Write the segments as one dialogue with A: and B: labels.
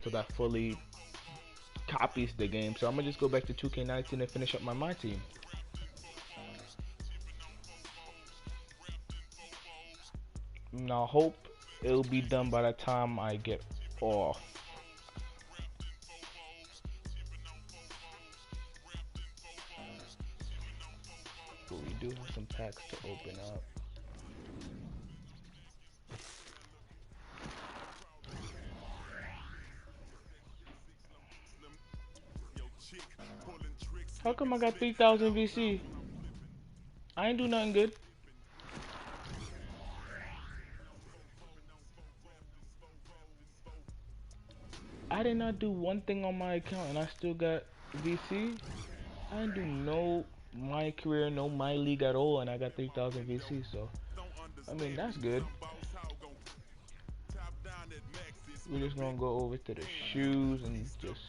A: so that fully copies the game. So I'm gonna just go back to 2K19 and finish up my team. Now hope it'll be done by the time I get off. But we do have some packs to open up. How come I got 3,000 VC? I ain't do nothing good. I did not do one thing on my account and I still got VC. I didn't do no my career, no my league at all, and I got 3,000 VC. So I mean that's good. We're just gonna go over to the shoes and just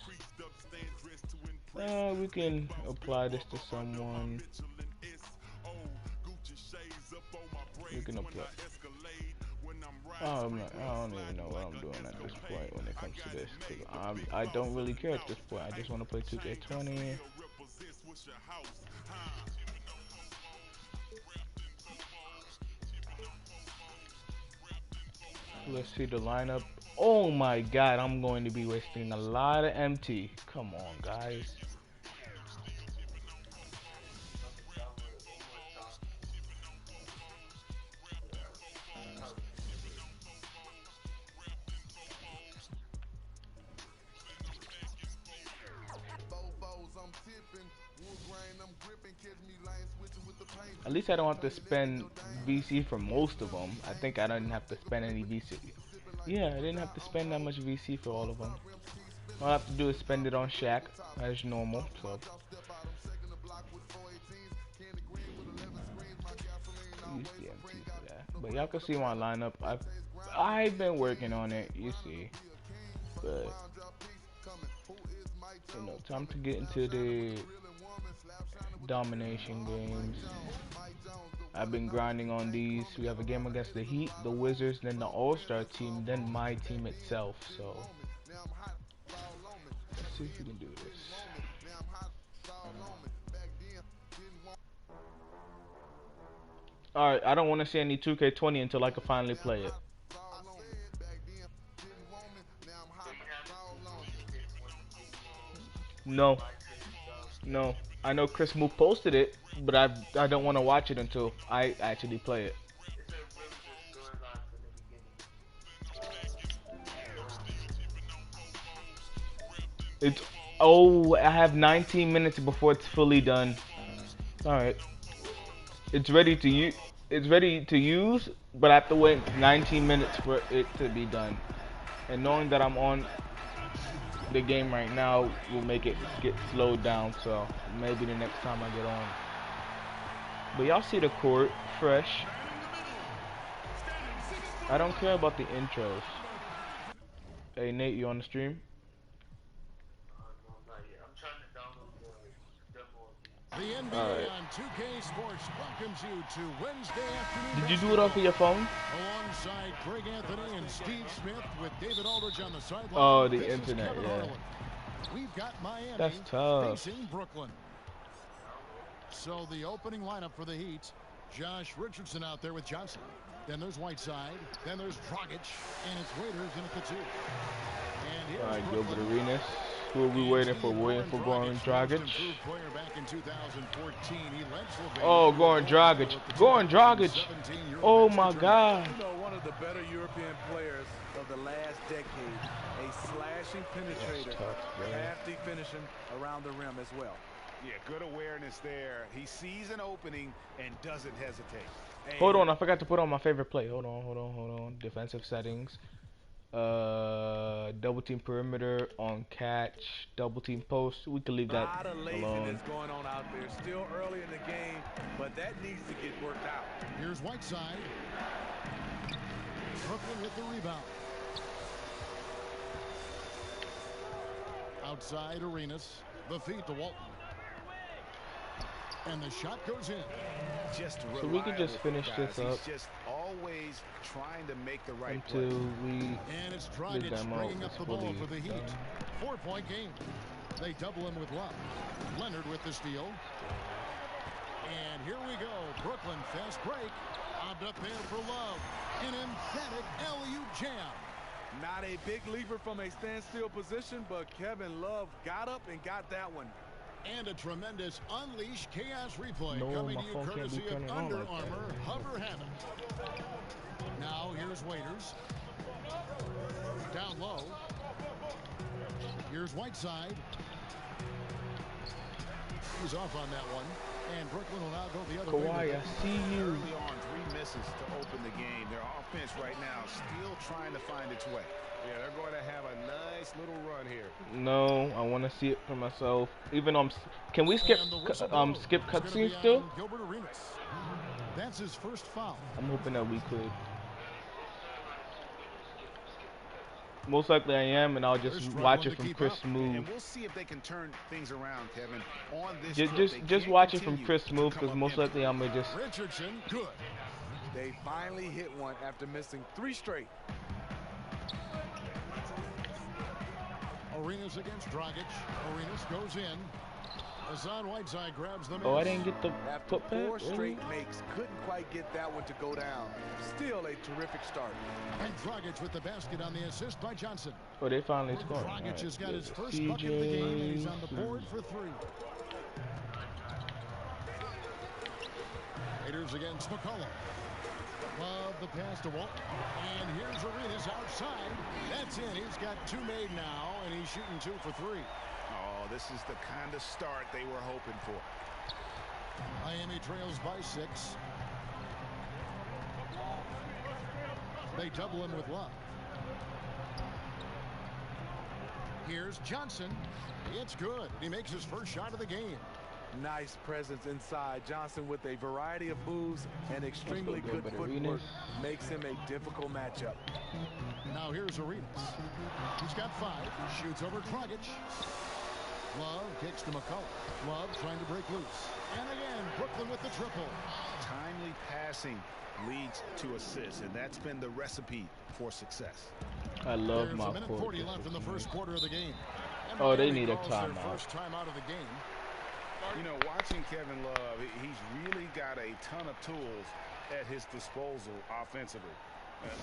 A: we can apply this to someone. We can apply. I don't even know what I'm doing at this point when it comes to this. Cause I don't really care at this point. I just want to play 2K20. Let's see the lineup. Oh my god, I'm going to be wasting a lot of MT. Come on, guys. At least I don't have to spend VC for most of them. I think I didn't have to spend any VC. Yeah, I didn't have to spend that much VC for all of them. All I have to do is spend it on Shaq as normal. So use the MT for that. But y'all can see my lineup. I've been working on it. You see, but you know, time to get into the domination games. I've been grinding on these. We have a game against the Heat, the Wizards, then the All-Star team, then my team itself. So let's see if we can do this. Alright, I don't want to see any 2K20 until I can finally play it. No, no. I know Chris Moore posted it, but I don't want to watch it until I actually play it. It's I have 19 minutes before it's fully done. All right, it's ready to use. It's ready to use, but I have to wait 19 minutes for it to be done. And knowing that I'm on the game right now will make it get slowed down. So maybe the next time I get on. But y'all see the court fresh. I don't care about the intros. Hey Nate, you on the stream?
B: The NBA on 2K Sports welcomes you to Wednesday afternoon.
A: Did you do it off of your phone?
B: Alongside Greg Anthony and Steve Smith with David Aldridge on the sideline.
A: Oh, the internet, yeah.
B: We've got Miami
A: That's tough.
B: facing Brooklyn. So the opening lineup for the Heat, Josh Richardson out there with Johnson. Then there's Whiteside. Then there's Dragic. And it's Waiters in at the 2. And
A: all right, Gilbert Arenas. Who are we waiting for? We're waiting for Goran Dragic. Oh, Goran Dragic. Goran Dragic. Oh my God.
C: You know, one of the better European players of the last decade. A slashing penetrator. Crafty finishing around the rim as well.
D: Yeah, good awareness there. He sees an opening and doesn't hesitate.
A: Hold on, I forgot to put on my favorite play. Hold on. Defensive settings. Double team perimeter on catch, double team post. We can leave that
C: alone. A lot of laziness going on out there. Still early in the game, but that needs to get worked out.
B: Here's Whiteside. Brooklyn with the rebound. Outside Arenas. The feed to Walton. And the shot goes in.
D: Just
A: so we can just finish this up.
D: He's just always always trying to make the right
A: until
D: play.
A: we
B: And it's
A: get
B: Dragic
A: them out.
B: bringing up
A: It's
B: the ball
A: fully
B: for the Heat.
A: done.
B: 4-point game. They double him with Love. Leonard with the steal. And here we go. Brooklyn fast break. Lobbed up there for Love. An emphatic alley-oop jam.
C: Not a big leaper from a standstill position, but Kevin Love got up and got that one.
B: And a tremendous Unleash Chaos replay
A: No,
B: coming
A: my
B: to you
A: phone can't be
B: courtesy of
A: turning on
B: Under
A: like that.
B: Armour Hover Habit. Now here's Waiters. Down low. Here's Whiteside. He's off on that one. And Brooklyn will now go the other way.
A: Kawhi, I see you.
D: Early on, 3 misses to open the game. Their offense right now still trying to find its way.
E: Yeah, they're going to have a nice little run here.
A: No, I want to see it for myself. Even can we skip
B: And the whistle
A: skip
B: blows. It's gonna
A: cutscenes
B: be
A: still?
B: on Gilbert Arenas. That's his first foul.
A: I'm hoping that we could. Most likely I am, and I'll
B: They're
A: just
B: struggling
A: watch
B: to
A: it from
B: keep
A: Chris
B: up.
A: Smooth.
D: And we'll see if they can turn things around, Kevin. On this
A: Just
D: trip, they
A: just
D: can't
A: watch it from
D: continue
A: Chris
D: to
A: Smooth,
D: come
A: because
D: up
A: most
D: empty.
A: likely I'm gonna just.
B: Richardson, good.
C: They finally hit one after missing 3 straight.
B: Arenas against Dragic. Arenas goes in. Hassan Whiteside grabs the miss.
A: Oh, I didn't get the
C: After
A: putback.
C: 4
A: Really?
C: straight makes, couldn't quite get that one to go down. Still a terrific start.
B: And Dragic with the basket on the assist by Johnson.
A: Oh, they finally scored.
B: Dragic has got his first
A: CJ.
B: bucket of the game, and he's on the board for 3. Raiders against McCollum. Love the pass to Walt. And here's Arenas outside. That's in. He's got 2 made now, and he's shooting 2 for 3.
D: Oh, this is the kind of start they were hoping for.
B: Miami trails by 6. They double him with Love. Here's Johnson. It's good. He makes his first shot of the game.
C: Nice presence inside. Johnson with a variety of moves and extremely good
A: Gilbert
C: footwork
A: Arenas.
C: makes him a difficult matchup.
B: Now here's Arenas. He's got 5. Shoots over Dragic. Love kicks to McCollum. Love trying to break loose. And again, Brooklyn with the triple.
D: Timely passing leads to assists, and that's been the recipe for success.
A: I love
B: There's
A: my
B: a minute
A: court.
B: 40 left in the first quarter of the game. And
A: Oh, they
B: Miami
A: need a
B: calls their
A: timeout.
B: first time out of the game.
D: You know, watching Kevin Love, he's really got a ton of tools at his disposal offensively.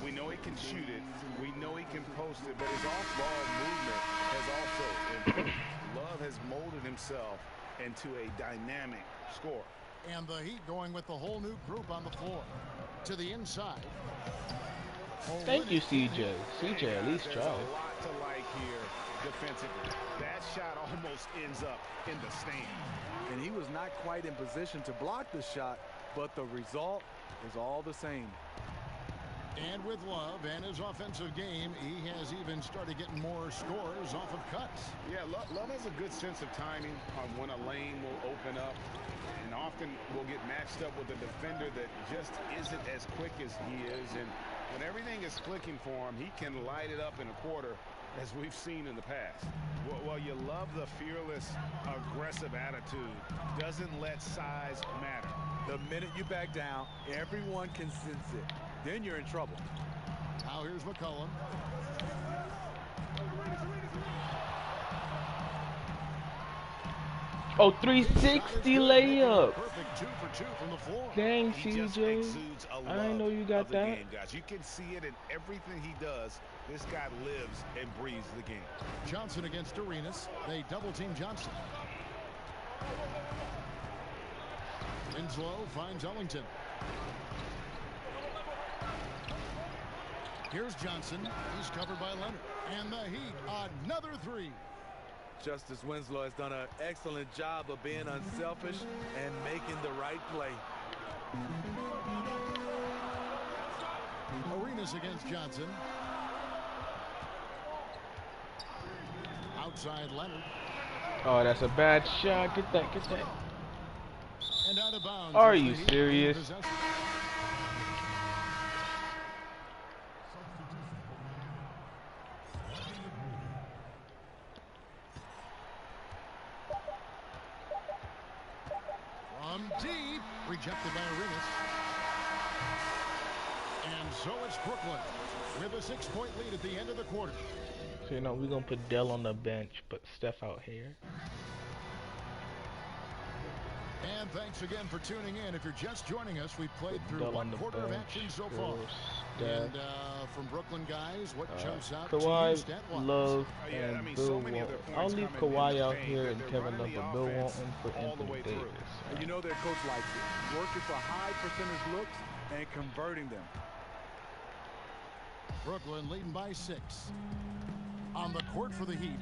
D: We know he can shoot it. We know he can post it, but his off-ball movement has also improved. Love has molded himself into a dynamic scorer.
B: And the Heat going with the whole new group on the floor. To the inside.
A: Thank you, CJ. CJ
D: Hey,
A: at least
D: there's
A: tried.
D: a lot to like here defensively. That shot almost ends up in the stand.
C: And he was not quite in position to block the shot, but the result is all the same.
B: And with Love and his offensive game, he has even started getting more scores off of cuts.
D: Yeah, Love has a good sense of timing on when a lane will open up, and often will get matched up with a defender that just isn't as quick as he is. And when everything is clicking for him, he can light it up in a quarter, as we've seen in the past. Well, you love the fearless, aggressive attitude. Doesn't let size matter.
C: The minute you back down, everyone can sense it. Then you're in trouble.
B: Now here's McCollum.
A: Oh, 360 layup.
B: Perfect 2 for 2 from the floor.
A: Dang,
D: He just
A: CJ.
D: exudes a
A: I didn't
D: love
A: know you got
D: of the
A: that.
D: game, guys. You can see it in everything he does. This guy lives and breathes the game.
B: Johnson against Arenas. They double team Johnson. Winslow finds Ellington. Here's Johnson. He's covered by Leonard. And the Heat, another 3.
C: Justice Winslow has done an excellent job of being unselfish and making the right play.
B: Arenas against Johnson. Outside Leonard.
A: Oh, that's a bad shot. Get that, get that.
B: And out of bounds.
A: Are
B: as the
A: you
B: Heat
A: serious?
B: gain possession. From deep, rejected by Arenas. And So it's Brooklyn with a 6-point lead at the end of the quarter.
A: So, you know, we're going to put Dell on the bench, put Steph out here.
B: And thanks again for tuning in. If you're just joining us, we've played through
A: Dell
B: one
A: on the
B: quarter of
A: bench,
B: action so far.
A: Steph.
B: And from Brooklyn guys, what jumps out to you
A: Kawhi,
B: stat-wise?
A: Love,
D: Yeah,
A: and
D: I mean,
A: Bill
D: so many of
A: Walton.
D: their
A: I'll
D: points
A: leave
D: coming in
A: Kawhi
D: the
A: out
D: paint,
A: here
D: that
A: and
D: they're
A: Kevin
D: running
A: Love,
D: the
A: but Bill
D: offense
A: Walton for
D: all the
A: Anthony
D: way through.
A: Davis.
C: And you know their coach likes it. Working for high percentage looks and converting them.
B: Brooklyn leading by 6. On the court for the Heat,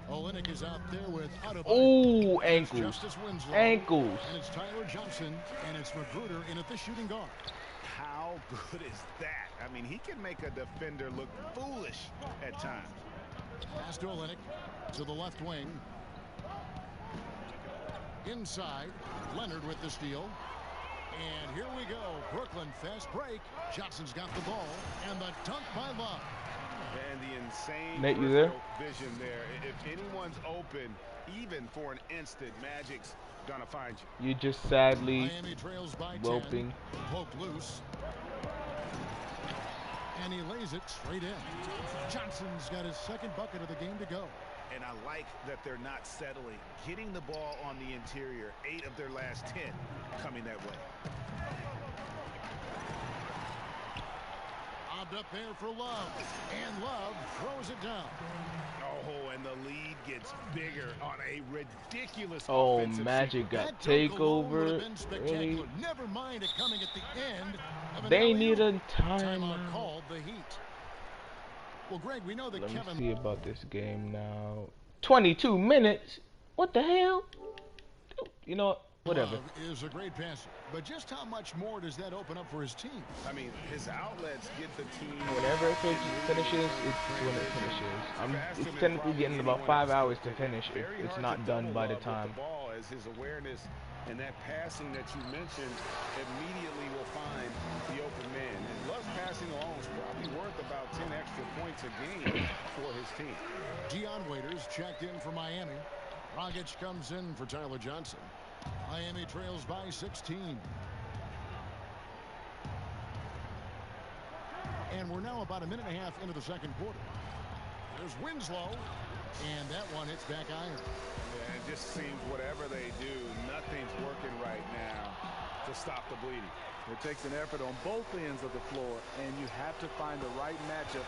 B: Olynyk is out there with
A: Ooh,
B: and it's
A: ankles.
B: Justice Winslow,
A: Ankles.
B: and it's Tyler Johnson, and it's Magruder in at the shooting guard.
D: How good is that? I mean, he can make a defender look foolish at times.
B: Pass to Olynyk to the left wing. Inside, Leonard with the steal. And here we go. Brooklyn fast break. Johnson's got the ball. And the dunk by Love.
D: And the insane
A: Nate, you there?
D: vision there. If anyone's open, even for an instant, Magic's gonna find you.
A: You just sadly
B: Miami trails by 10.
A: whelping.
B: Poked loose. And he lays it straight in. Johnson's got his second bucket of the game to go.
D: And I like that they're not settling. Getting the ball on the interior, 8 of their last 10 coming that way.
B: Lobbed up there for Love. And Love throws it down.
D: Oh, and the lead gets bigger on a ridiculous
A: Oh,
D: offensive
A: Magic
D: sequence.
A: got
B: That dunk alone would have
A: takeover.
B: been spectacular.
A: Really?
B: Never mind it coming at the end of an
A: They
B: alley-oop.
A: need a
B: Timeout
A: timeout.
B: called the Heat. Well, Greg, we know that
A: Let me
B: Kevin...
A: see about this game now. 22 minutes? What the hell? You know what? Whatever.
B: Love is a great passer. But just how much more does that open up for his team?
D: I mean, his outlets get the team.
A: Whenever it finishes, it's when it finishes. It's technically getting about 5 hours to finish if it's not done by the time.
D: The ball as his awareness and that passing that you mentioned immediately will find the open man. And Love's passing alone is probably worth about 10 extra points a game for his team.
B: Dion Waiters checked in for Miami. Dragic comes in for Tyler Johnson. Miami trails by 16. And we're now about a minute and a half into the second quarter. There's Winslow, and that one hits back iron.
D: Yeah, it just seems whatever they do, nothing's working right now to stop the bleeding.
C: It takes an effort on both ends of the floor, and you have to find the right matchup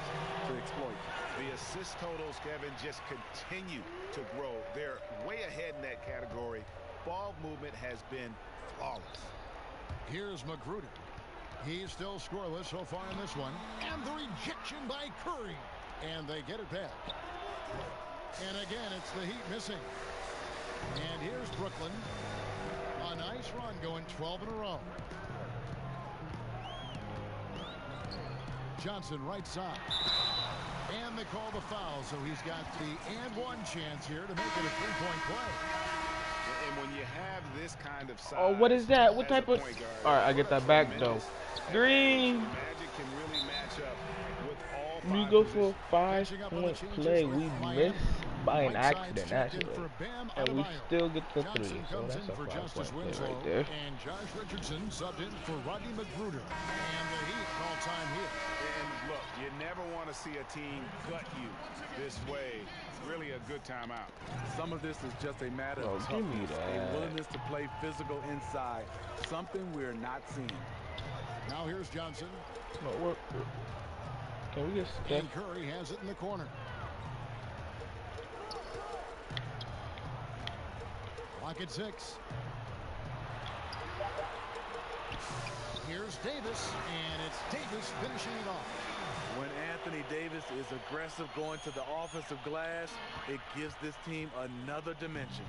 C: to exploit.
D: The assist totals, Kevin, just continue to grow. They're way ahead in that category. Ball movement has been flawless.
B: Here's Magruder. He's still scoreless so far in this one. And the rejection by Curry. And they get it back. And again, it's the Heat missing. And here's Brooklyn. A nice run going 12 in a row. Johnson right side. And they call the foul, so he's got the and one chance here to make it a three-point play.
D: And when you have this kind of size,
A: Oh, what is that? What
D: as
A: type
D: a
A: of...
D: point guard,
A: Alright, I get that back though. Green!
D: Magic can really match up with all
A: We
D: five
A: go for
D: positions.
A: a 5-point play. We missed by an accident, actually. And we still get the 3, so that's a 5-point play right there.
B: And Josh Richardson subbed in for Rodney Magruder. And the Heat call time here.
D: And look, you never want to see a team gut you this way. Really a good timeout.
C: Some of this is just a matter
A: Oh,
C: of
A: give me
C: toughness,
A: that.
C: a willingness to play physical inside, something we're not seeing.
B: Now here's Johnson.
A: No, can we get Steph?
B: And Curry has it in the corner. Clock at 6. Here's Davis, and it's Davis finishing it off.
C: When Anthony Davis is aggressive going to the offensive glass, it gives this team another dimension.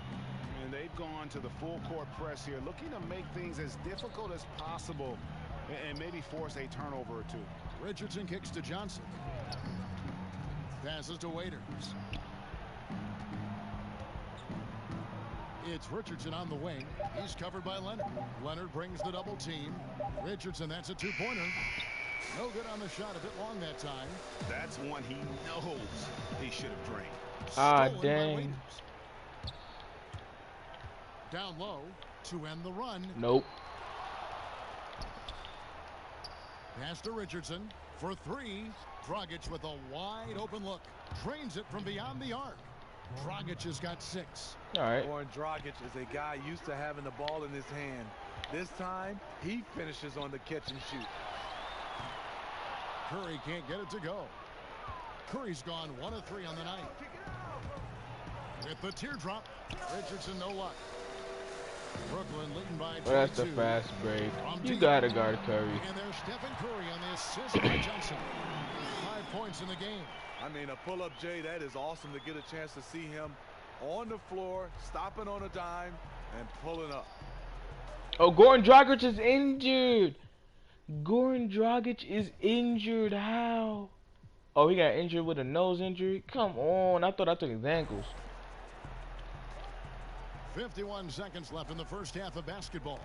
D: And they've gone to the full court press here, looking to make things as difficult as possible and maybe force a turnover or two.
B: Richardson kicks to Johnson. Passes to Waiters. It's Richardson on the wing. He's covered by Leonard. Leonard brings the double team. Richardson, that's a two-pointer. No good on the shot, a bit long that time.
D: That's one he knows he should have drained.
A: Ah,
B: Stolen by
A: dang.
B: Waiters. Down low to end the run.
A: Nope.
B: Pass to Richardson for three. Dragic with a wide open look. Trains it from beyond the arc. Dragic has got 6.
A: All right.
C: Goran Dragic is a guy used to having the ball in his hand. This time, he finishes on the catch and shoot.
B: Curry can't get it to go. Curry's gone 1 of 3 on the night. With the teardrop, Richardson no luck. Brooklyn leading by 22.
A: Well, that's the fast break. You gotta guard Curry.
B: And there's Stephen Curry on the assist by Johnson. 5 points in the game.
C: I mean, a pull-up, Jay, that is awesome to get a chance to see him on the floor, stopping on a dime, and pulling up.
A: Oh, Goran Dragic is injured. Goran Dragic is injured. How? Oh, he got injured with a nose injury? Come on. I thought I took his ankles.
B: 51 seconds left in the first half of basketball.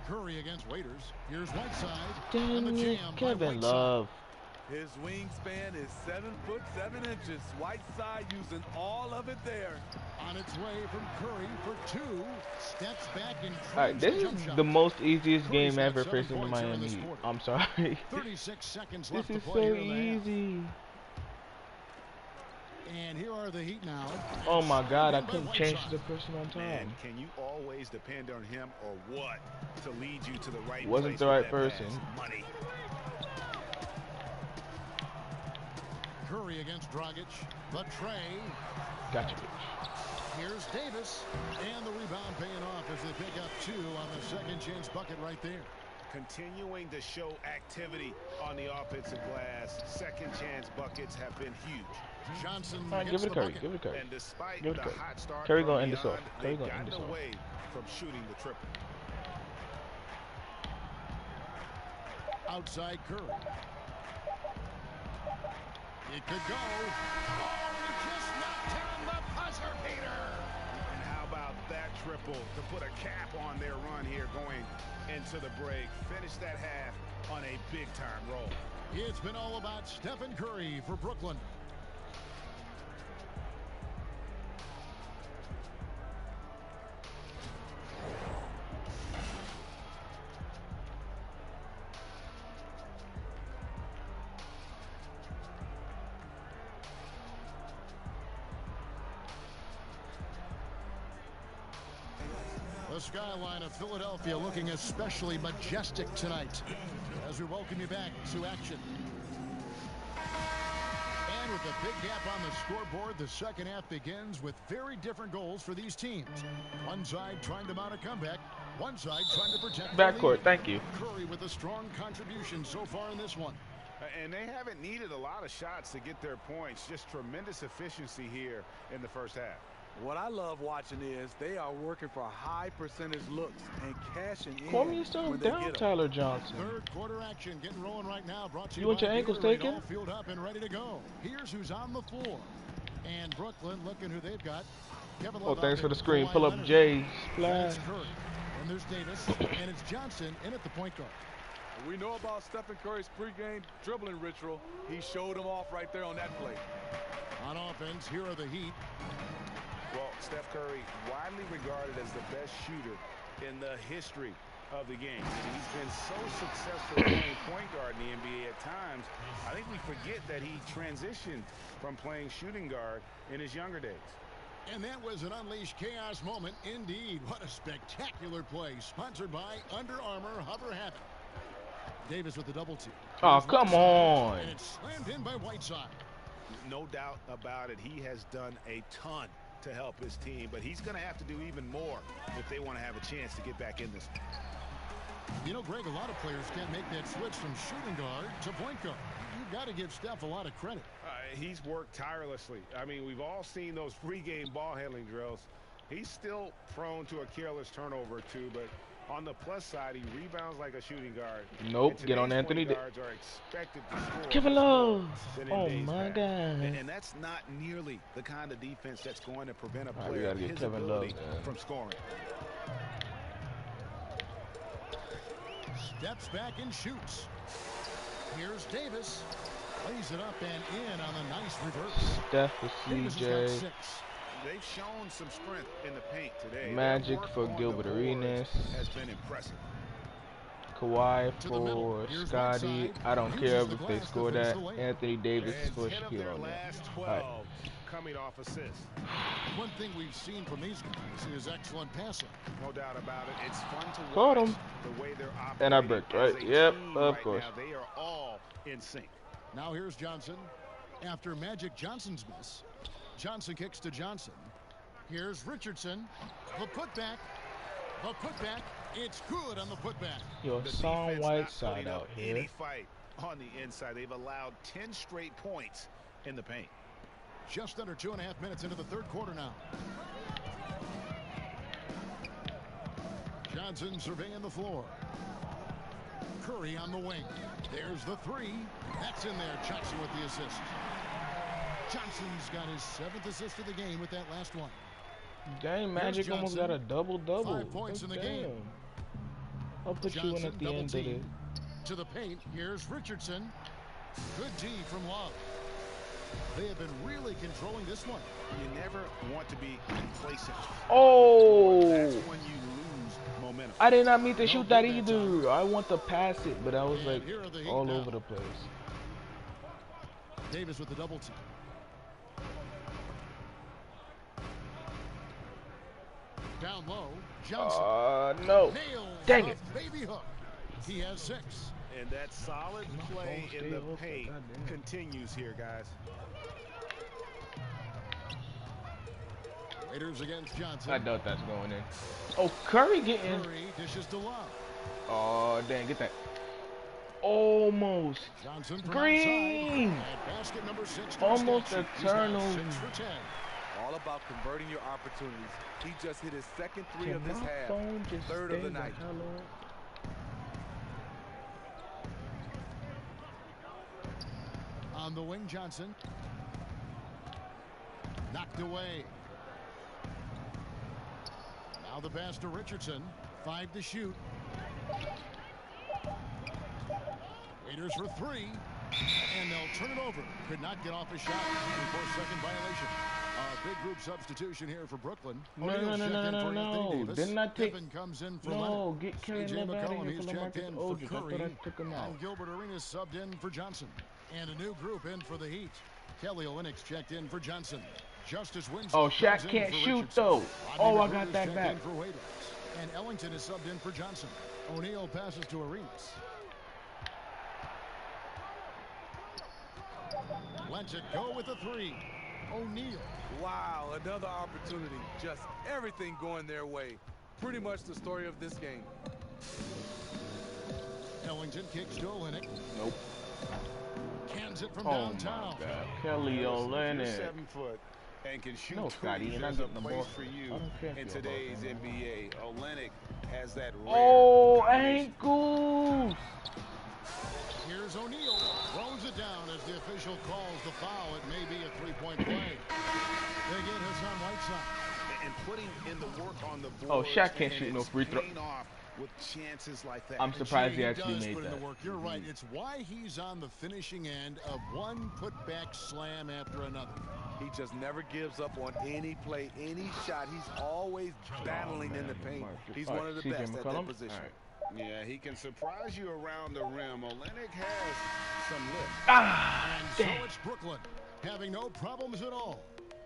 B: Curry against Waiters. Here's Whiteside. And the
A: Dang it,
B: jam by
A: Kevin
B: Whiteside.
A: Love.
C: His wingspan is 7'7". Whiteside using all of it there.
B: On its way from Curry for 2. Steps back and
A: Alright, this
B: jump
A: is
B: shot.
A: the most easiest
B: Curry's
A: game
B: got
A: ever
B: 7
A: facing the
B: points here in
A: Miami
B: this
A: Heat.
B: quarter.
A: I'm sorry.
B: 36 seconds
A: This
B: left to
A: is
B: play
A: so
B: here in the half.
A: easy.
B: And here are the Heat now.
A: Oh my God, I
B: By
A: couldn't
B: Whiteside.
A: change the person on
D: Man,
A: time.
D: can you always depend on him or what to lead you to the right
A: Wasn't
D: place
A: the
D: with
A: right
D: that
A: person.
D: pass? Money.
B: Curry against Dragic. The tray.
A: Gotcha, bitch.
B: Here's Davis. And the rebound paying off as they pick up 2 on the second chance bucket right there.
D: Continuing to show activity on the offensive glass. Second chance buckets have been huge.
B: Johnson
A: All right,
B: gets
A: give it to
B: the
A: Curry.
B: bucket.
A: Give it to Curry.
D: And despite
A: Give it
D: the
A: to Curry.
D: hot start
A: Curry
D: from
A: gonna end this
D: beyond,
A: off. Curry
D: they've
A: gonna end
D: gotten
A: this off.
D: away from shooting the triple.
B: Outside Curry. It could go. Oh, he just knocked down the buzzer beater.
D: And how about that triple to put a cap on their run here going into the break. Finish that half on a big-time roll.
B: It's been all about Stephen Curry for Brooklyn. The skyline of Philadelphia looking especially majestic tonight as we welcome you back to action. And with a big gap on the scoreboard, the second half begins with very different goals for these teams. One side trying to mount a comeback, one side trying to protect their
A: Backcourt,
B: lead.
A: thank you.
B: Curry with a strong contribution so far in this one.
D: And they haven't needed a lot of shots to get their points. Just tremendous efficiency here in the first half.
C: What I love watching is they are working for high percentage looks and cashing in
A: Call me yourself
C: when they
A: down,
C: get 'em.
A: Tyler Johnson.
B: Third quarter action getting rolling right now. Brought to
A: You
B: you
A: want
B: by
A: your ankles
B: Gatorade,
A: taken?
B: all filled up and ready to go. Here's who's on the floor. And Brooklyn looking who they've got. Kevin
A: Oh,
B: Love
A: thanks
B: out
A: for the
B: there,
A: screen.
B: Kawhi
A: Pull up
B: Leonard.
A: Jay.
B: That's
A: Splash.
B: Curry. And there's Davis. And it's Johnson in at the point guard.
C: We know about Stephen Curry's pregame dribbling ritual. He showed him off right there on that play.
B: On offense, here are the Heat.
D: Well, Steph Curry, widely regarded as the best shooter in the history of the game. And he's been so successful playing point guard in the NBA at times, I think we forget that he transitioned from playing shooting guard in his younger days.
B: And that was an unleashed chaos moment. Indeed, what a spectacular play. Sponsored by Under Armour Hover Habit. Davis with the double team.
A: Oh,
B: Here's
A: come
B: Whiteside,
A: on.
B: And it's slammed in by Whiteside.
D: No doubt about it, he has done a ton to help his team, but he's going to have to do even more if they want to have a chance to get back in this one.
B: You know, Greg, a lot of players can't make that switch from shooting guard to point guard. You've got to give Steph a lot of credit.
D: He's worked tirelessly. I mean, we've all seen those pregame ball handling drills. He's still prone to a careless turnover or two, but on the plus side, he rebounds like a shooting guard.
A: Nope,
D: And
A: get on
D: today's
A: Anthony.
D: point guards are expected to score
A: Kevin
D: much more
A: Love.
D: than in
A: Oh
D: days
A: my
D: past.
A: God.
D: And that's not nearly the kind of defense that's going to prevent a
A: All right, we
D: player
A: gotta
D: of
A: get
D: his
A: Kevin Love,
D: ability
A: man.
D: from scoring.
B: Steps back and shoots. Here's Davis. Lays it up and in on a nice reverse.
A: Steph for
B: Davis has got
A: CJ.
B: 6.
D: they've shown some strength in the paint today.
A: Magic
D: Their work
A: for
D: on
A: Gilbert
D: the boards
A: Arenas.
D: has been impressive.
A: Kawhi
B: To the middle.
A: for
B: Here's
A: Scotty.
B: Whiteside.
A: I don't care
B: Uses the
A: if they
B: glass
A: score
B: to finish
A: that.
B: the layup.
A: Anthony Davis
E: And
A: for
E: 10 of
A: Shaquille
E: their
A: O'Neal.
E: last
A: All right.
E: 12 coming off assists.
B: One thing we've seen from these guys is excellent passing.
D: No doubt about it. It's fun to
A: Caught
D: watch
A: him.
D: the way they're operating.
A: And I bricked,
D: as
A: right?
D: a
A: Yep,
D: team
A: of
D: right
A: course.
D: Now. They are all in sync.
B: Now here's Johnson. After Magic Johnson's miss, Johnson kicks to Johnson. Here's Richardson. The putback. The putback. It's good on the putback.
A: Yo,
D: The
A: Son
D: defense not
A: Whiteside
D: putting
A: out
D: up
A: here.
D: any fight on the inside. They've allowed 10 straight points in the paint.
B: Just under 2.5 minutes into the third quarter now. Johnson surveying the floor. Curry on the wing. There's the three. That's in there. Johnson with the assist. Johnson's got his 7th assist of the game with that last one.
A: Dang, Magic almost got a double-double.
B: 5 points in the game.
A: I'll put you in at the
B: double
A: end of it.
B: team. To the paint. Here's Richardson. Good D from Love. They have been really controlling this one.
D: You never want to be complacent.
A: Oh!
D: That's when you lose momentum.
A: I did not mean to
B: No
A: shoot that
B: good that time.
A: either. I want to pass it, but I was
B: And
A: like
B: here are the Heat
A: all
B: now.
A: over the place.
B: Davis with the double team. Down low. Johnson.
A: No.
B: Nails
A: Dang
B: the
A: it.
B: baby hook. He has 6.
E: And that solid play
A: phone
E: in the
A: stay open.
E: paint
A: Goddamn.
E: continues here, guys.
B: Raiders against Johnson.
A: I doubt that's going in. Oh, Curry getting.
B: Curry dishes to Love.
A: Oh, dang, get that. Almost.
B: Johnson from
A: Green.
B: outside. And basket number 6. to
A: Almost
B: Wisconsin.
A: a
B: He's got
A: turnover.
B: 6 for 10.
C: All about converting your opportunities. He just hit his second three
A: Can
C: of this
A: my
C: half.
A: phone just
C: Third
A: stay
C: of the
A: the
C: night.
A: hell on?
B: On the wing, Johnson. Knocked away. Now the pass to Richardson. 5 to shoot. Raiders for 3. And they'll turn it over. Could not get off a shot before second violation. A big group substitution here for Brooklyn.
A: No,
B: O'Neal
A: no,
B: checked
A: no,
B: in
A: no,
B: for
A: no,
B: Anthony
A: no.
B: Davis.
A: Didn't I take-
B: Pippen comes in for
A: No,
B: Leonard.
A: get Kelly
B: CJ
A: Love out of
B: McCollum,
A: here
B: he's
A: for
B: checked
A: LaMarcus
B: in for
A: Aldridge. I thought I
B: Curry.
A: took him out.
B: And Gilbert Arenas subbed in for Johnson. And a new group in for the Heat. Kelly Olynyk checked in for Johnson. Justice Winslow.
A: Oh, Shaq
B: comes in
A: can't
B: for
A: shoot,
B: Richardson.
A: though.
B: Rodney
A: Oh, I
B: McGruder's
A: got that
B: checked
A: back.
B: in for Waiters. And Ellington is subbed in for Johnson. O'Neal passes to Arenas. Lets it go with a 3. O'Neal.
C: Wow, another opportunity. Just everything going their way. Pretty much the story of this game.
B: Ellington kicks to Olynyk.
A: Nope.
B: Cans it from
A: Oh
B: downtown.
A: my God. Kelly
D: You're
A: Olynyk.
D: 7 foot and can shoot
A: No, Scotty,
D: threes.
A: you're not
D: There's a
A: getting the
D: place
A: ball.
D: for you
A: I don't care if
D: in
A: you're a
D: today's
A: ball.
D: NBA. Olynyk has that rare
A: Oh,
D: combination.
A: ankles.
B: Here's O'Neal. Throws it down as the official calls the foul. It may be a 3-point play. They get Hassan Whiteside.
D: And putting in the work on the board.
A: Oh, Shaq can't shoot no free throw.
D: Off with chances like that.
A: I'm surprised he
B: Gee,
A: actually
B: does
A: made
B: put in
A: that.
B: the work. You're right. It's why he's on the finishing end of one putback slam after another.
C: He just never gives up on any play, any shot. He's always battling in the paint. He's one of the
A: CJ
C: best at
A: McCollum?
C: that position.
A: All right.
D: Yeah, he can surprise you around the rim. Olynyk has some lift.
B: And so it's Brooklyn having no problems at all.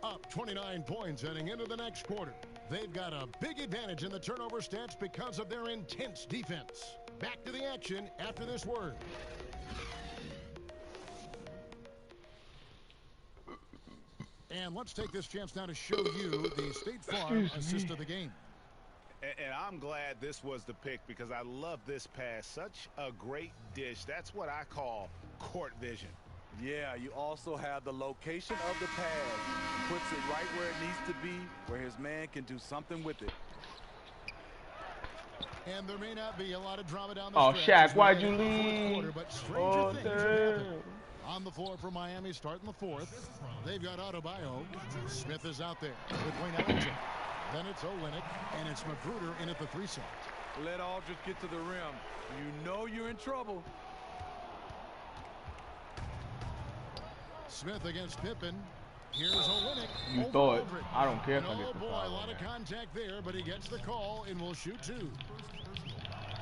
B: Up 29 points heading into the next quarter. They've got a big advantage in the turnover stats because of their intense defense. Back to the action after this word. And let's take this chance now to show you the State Farm assist of the game.
D: And I'm glad this was the pick because I love this pass. Such a great dish. That's what I call court vision.
C: Yeah, you also have the location of the pass. Puts it right where it needs to be, where his man can do something with it.
B: And there may not be a lot of drama down the
A: Oh,
B: stretch
A: Shaq,
B: as we
A: why'd
B: get
A: you
B: into the fourth
A: leave?
B: quarter, but stranger
A: Oh,
B: things are happening.
A: damn.
B: On the floor for Miami, starting the fourth. They've got Adebayo. Smith is out there with Wayne Ellington. Then it's Olynyk, and it's Magruder in at the 3 side.
C: Let Aldridge get to the rim. You know you're in trouble.
B: Smith against Pippen. Here's Olynyk.
A: You
B: Over
A: throw it.
B: Aldridge.
A: I don't care if I
B: Oh
A: get the
B: boy,
A: foul
B: a lot
A: on
B: of
A: there.
B: contact there, but he gets the call and will shoot two.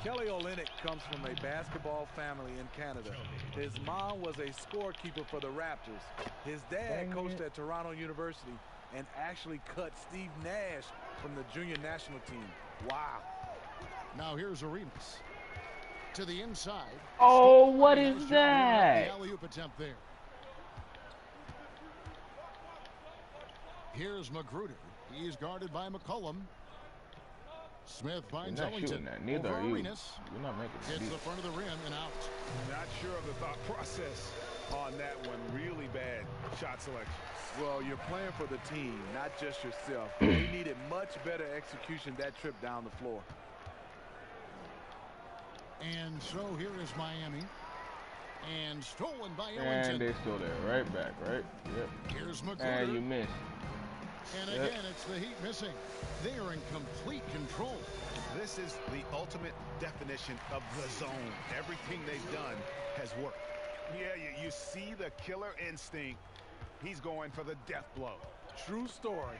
C: Kelly Olynyk comes from a basketball family in Canada. His mom was a scorekeeper for the Raptors. His dad
A: Dang
C: coached
A: it.
C: at Toronto University and actually cut Steve Nash from the junior national team. Wow.
B: Now here's Arenas. To the inside.
A: Oh,
B: Stolen
A: what
B: by
A: is
B: Jr.
A: that?
B: The alley-oop attempt there. Here's Magruder. He's guarded by McCollum. Smith
A: You're
B: finds
A: not
B: Ellington.
A: shooting that. Neither
B: Over
A: are you.
B: Arenas.
A: You're not making
B: Hits
A: it.
B: the front of the rim and out.
E: Not sure of the thought process on that one. Really bad shot selection.
C: Well, you're playing for the team, not just yourself. They needed much better execution that trip down the floor.
B: And so here is Miami. And stolen by
A: And
B: Ellington.
A: they still there. Right back, right? Yep.
B: Here's
A: And
B: Magruder.
A: you missed.
B: And
A: Yep.
B: again, it's the Heat missing. They are in complete control.
D: This is the ultimate definition of the zone. Everything they've done has worked. Yeah, you see the killer instinct. He's going for the death blow.
C: True story.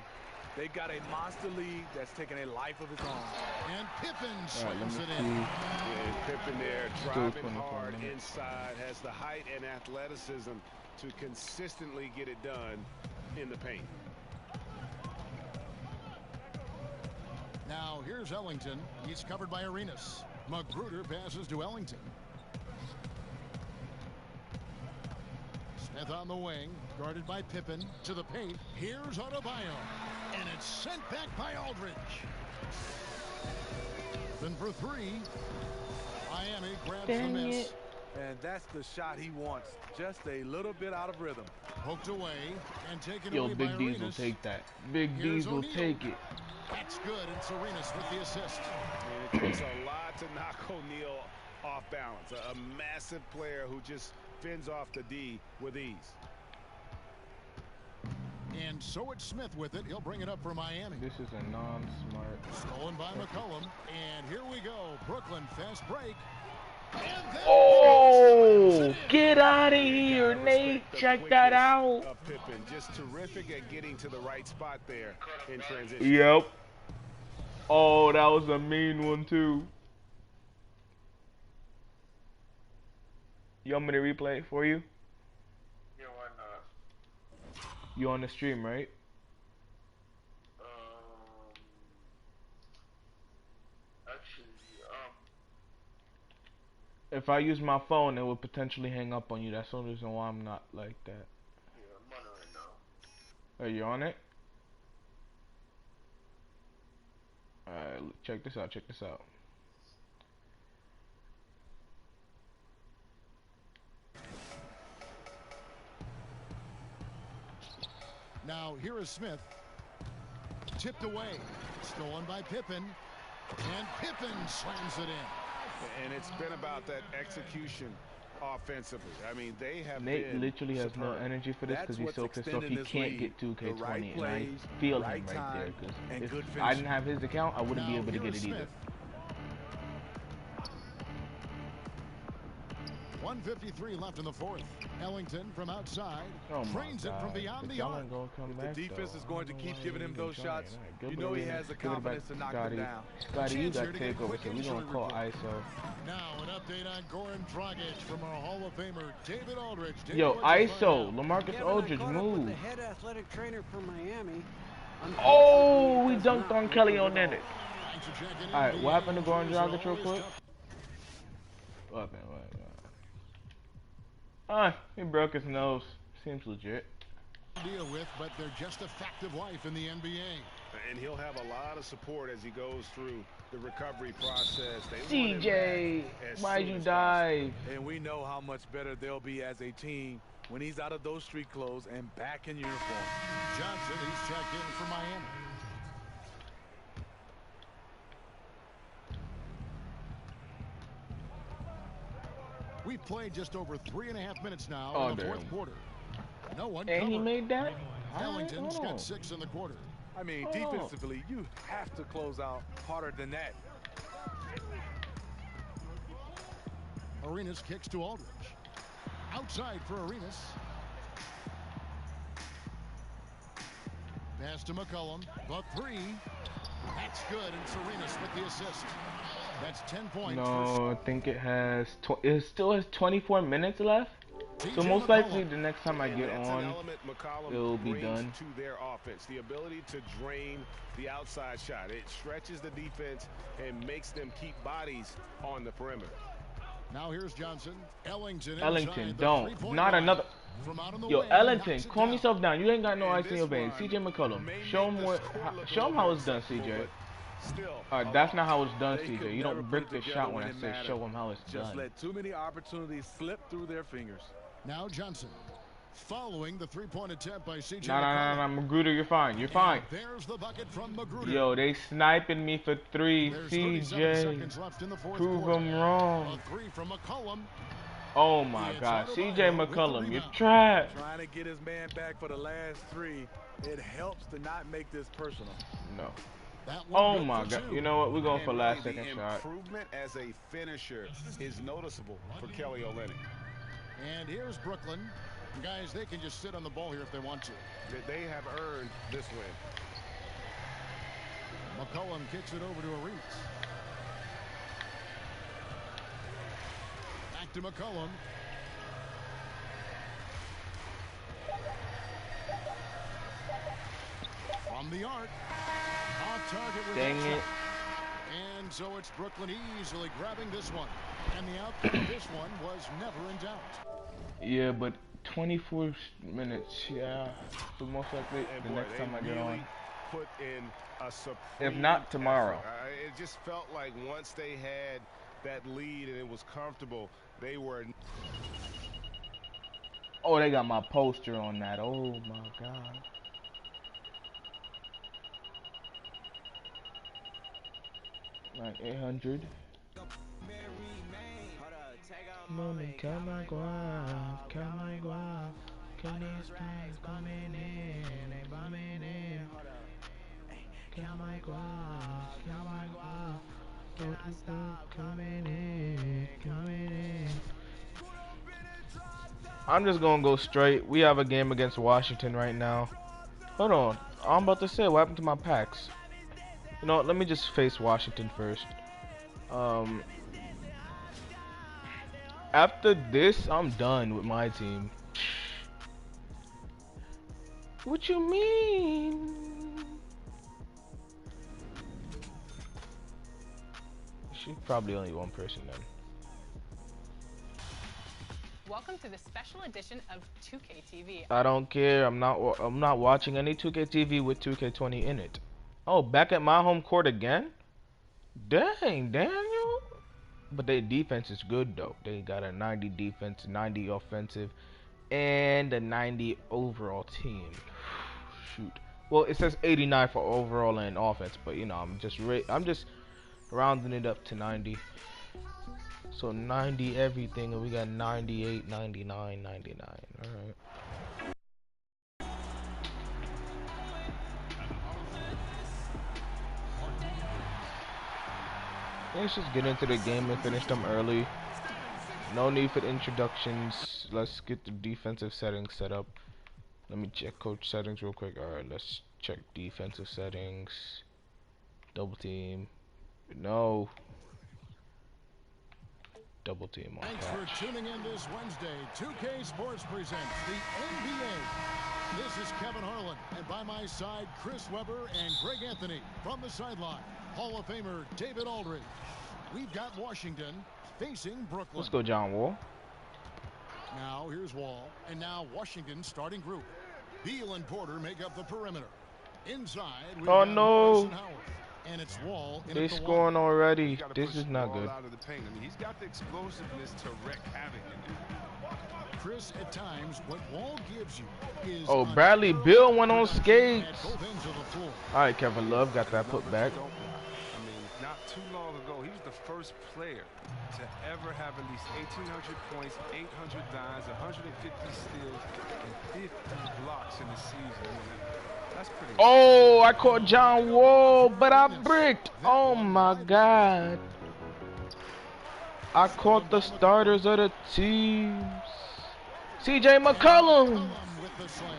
C: They got a monster league that's taking a life of its own.
B: And Pippen
A: All right,
B: slams
A: let
B: it
A: me
B: in.
A: see.
E: And Pippen there
A: Still
E: driving
A: 24
E: hard
A: minutes.
E: inside, has the height and athleticism to consistently get it done in the paint.
B: Now here's Ellington. He's covered by Arenas. Magruder passes to Ellington. Smith on the wing, guarded by Pippen. To the paint. Here's Adebayo. And it's sent back by Aldridge. Then for three. Miami grabs the
A: Dang
B: miss.
A: it.
C: And that's the shot he wants. Just a little bit out of rhythm.
B: Poked away and taken
A: Yo,
B: away by
A: Big D's will
B: Arenas.
A: take that. Big
B: Here's
A: D's will
B: O'Neal.
A: take it.
B: That's good, and Arenas with the assist.
E: And it takes a lot to knock O'Neal off balance. A massive player who just fends off the D with ease.
B: And so it's Smith with it. He'll bring it up for Miami.
A: This is a non-smart.
B: Stolen by McCollum. And here we go. Brooklyn fast break. And then
A: Oh, get out of here, Nate.
E: The
A: Check that
E: quickness
A: out.
E: of Pippen. Just terrific at getting to the right spot there in transition.
A: Yep. Oh, that was a mean one, too. You want me to replay it for you?
F: Yeah, why not?
A: You on the stream, right?
F: Actually,
A: If I use my phone, it would potentially hang up on you. That's the only reason why I'm not like that.
F: yeah, I'm on it right now.
A: Are you on it? Alright, check this out, check this out.
B: now here is Smith. Tipped away. Stolen by Pippen. And Pippen slams it in.
E: And it's been about that execution offensively. I mean, they have
A: Nate
E: been
A: literally has no
E: superb.
A: energy for this because
C: That's
A: he's so
C: what's
A: pissed off he
C: extending this
A: can't
C: lead.
A: get 2K20,
C: The right
A: and
C: plays,
A: I feel
C: right
A: him right
C: time,
A: there.
C: and
A: Because
C: good
A: if I didn't
C: finishing.
A: have his account, I wouldn't be
B: Now
A: able to
B: here
A: get
B: is
A: it either.
B: Smith. 1:53 left in the fourth. Ellington from outside
A: Oh my
B: trains it from
A: God.
B: beyond
A: If
B: the
A: y'all
B: arc.
A: ain't gonna come
C: If
A: back,
C: the defense
A: though,
C: is going to
A: I don't
C: keep
A: know why
C: giving
A: you
C: him
A: even
C: those
A: trying.
C: shots,
A: Alright, good
C: you know he
A: Marina.
C: has the
A: Give it back
C: confidence to knock them
A: Scotty.
C: down.
A: Scotty, you
B: Chance
A: got
B: here to get a
A: takeover,
B: quick
A: so we're
B: injury
A: gonna call
B: report.
A: ISO.
B: Now an update on Goran Dragic from our Hall of Famer David Aldridge. David,
A: Yo,
B: what'd you find
A: ISO,
B: out?
A: LaMarcus
G: Kevin, I
A: Aldridge,
G: caught up with the
A: move.
G: head athletic trainer for Miami.
A: Oh, we
G: Unfortunately, it does
A: dunked
G: not
A: on
G: look
A: Kelly
G: good at
A: Olynyk.
G: all.
B: Thanks for checking in.
A: Alright, what happened to Goran
B: Injuries are
A: Dragic real
B: always
A: quick?
B: tough
A: What? He broke his nose. Seems legit.
B: to deal with, but they're just a fact of life in the NBA.
E: And he'll have a lot of support as he goes through the recovery process. They want him
A: CJ,
E: back as
A: why'd
E: soon
A: you
E: as
A: dive?
C: And we know how much better they'll be as a team when he's out of those street clothes and back in uniform.
B: Johnson, he's checked in for Miami. We've played just over 3.5 minutes now
A: Oh,
B: in the fourth
A: damn.
B: quarter. No one
A: And he
B: covered.
A: made that?
B: Ellington's
A: Alright,
B: got 6 in the quarter.
C: I mean,
A: Oh.
C: defensively, you have to close out harder than that.
B: Arenas kicks to Aldridge. Outside for Arenas. Pass to McCollum. The three. That's good, and Serenas with the assist. That's 10 points.
A: No, I think it has. It still has 24 minutes left. So
B: TJ
A: most likely
B: McCollum.
A: the next time I get
E: That's
A: on,
E: an element McCollum
A: it'll be
E: brings
A: done.
E: to their offense. The ability to drain the outside shot. It stretches the defense and makes them keep bodies on the perimeter.
B: Now here's Johnson. Ellington
A: don't. Not another. Yo, Ellington, calm yourself down. You ain't got no ice in your veins. CJ McCollum, show him how it's done, CJ. Alright, that's not how it's done, CJ. You don't break the shot when I say show him how it's
C: Just
A: done.
C: let too many opportunities slip through their fingers.
B: Now Johnson. Following the three-point attempt by CJ
A: Nah, Magruder, you're fine. You're fine.
B: There's the bucket from Magruder.
A: Yo, they sniping me for three.
B: There's 37
A: CJ,
B: seconds left in the fourth
A: prove
B: quarter.
A: them wrong.
B: A three from McCollum.
A: Oh my God, CJ McCollum, you're trash.
C: Trying to get his man back for the last three. It helps to not make this personal.
A: No.
B: That one
A: Oh
B: good
A: my
B: for
A: God.
B: two.
A: You know what? We're going
E: And
A: for last
E: really,
A: second
E: the
A: shot.
E: improvement as a finisher is noticeable for Kelly Olynyk.
B: And here's Brooklyn. Guys, they can just sit on the ball here if they want to.
E: They have earned this win.
B: McCollum kicks it over to Arenas. Back to McCollum. From the arc. Off target with
A: Dang
B: that
A: it.
B: shot. And so it's Brooklyn easily grabbing this one. And the outcome of this one was never in doubt.
A: Yeah, but 24 minutes, yeah. So most likely
E: And
A: the
E: boy,
A: next time I
E: they
A: get
E: really
A: on.
E: put in a supreme
A: If not, tomorrow.
E: effort. It just felt like once they had that lead and it was comfortable, they were.
A: Oh, they got my poster on that. Oh my God. Like 800. Morning, come on, go off, come on, go off. Come these things coming in, they bombing in. Come on, go off, come on, go off. Don't stop coming in, coming in. I'm just gonna go straight. We have a game against Washington right now. Hold on, I'm about to say what happened to my packs. You know what, let me just face Washington first. After this, I'm done with my team. What you mean? She's probably only one person then.
H: Welcome to the special edition of 2K TV.
A: I don't care. I'm not watching any 2K TV with 2K20 in it. Oh, back at my home court again? Dang, Daniel. But their defense is good though. They got a 90 defense, 90 offensive, and a 90 overall team. Shoot. Well, it says 89 for overall and offense, but you know, I'm just rounding it up to 90. So 90 everything, and we got 98, 99, 99. All right. Let's just get into the game and finish them early. No need for the introductions. Let's get the defensive settings set up. Let me check coach settings real quick. Alright, let's check defensive settings. Double team. No. Double team on
B: Thanks
A: catch.
B: for tuning in this Wednesday. 2K Sports presents the NBA. This is Kevin Harlan, and by my side, Chris Webber and Greg Anthony. From the sideline, Hall of Famer David Aldridge. We've got Washington facing Brooklyn.
A: Let's go, John Wall.
B: Now here's Wall, and now Washington's starting group. Beal and Porter make up the perimeter. Inside, we've got Morris and Howard. And it's Wall in
A: They
B: at the
A: scoring
B: one.
A: already. This is not good.
I: Out of the paint. I mean, he's got the explosiveness to wreak havoc in there.
B: Chris, at times, what Wall gives you is
A: Oh, Bradley Beal went on skates.
B: at both ends of the floor.
A: All right, Kevin Love got that put back.
I: I mean, not too long ago, he was the first player to ever have at least 1,800 points, 800 dimes, 150 steals, and 50 blocks in the season. I mean, that's pretty.
A: Oh, I caught John Wall, but I bricked. Oh my God. I caught the starters of the teams. CJ McCollum.
B: With the slam.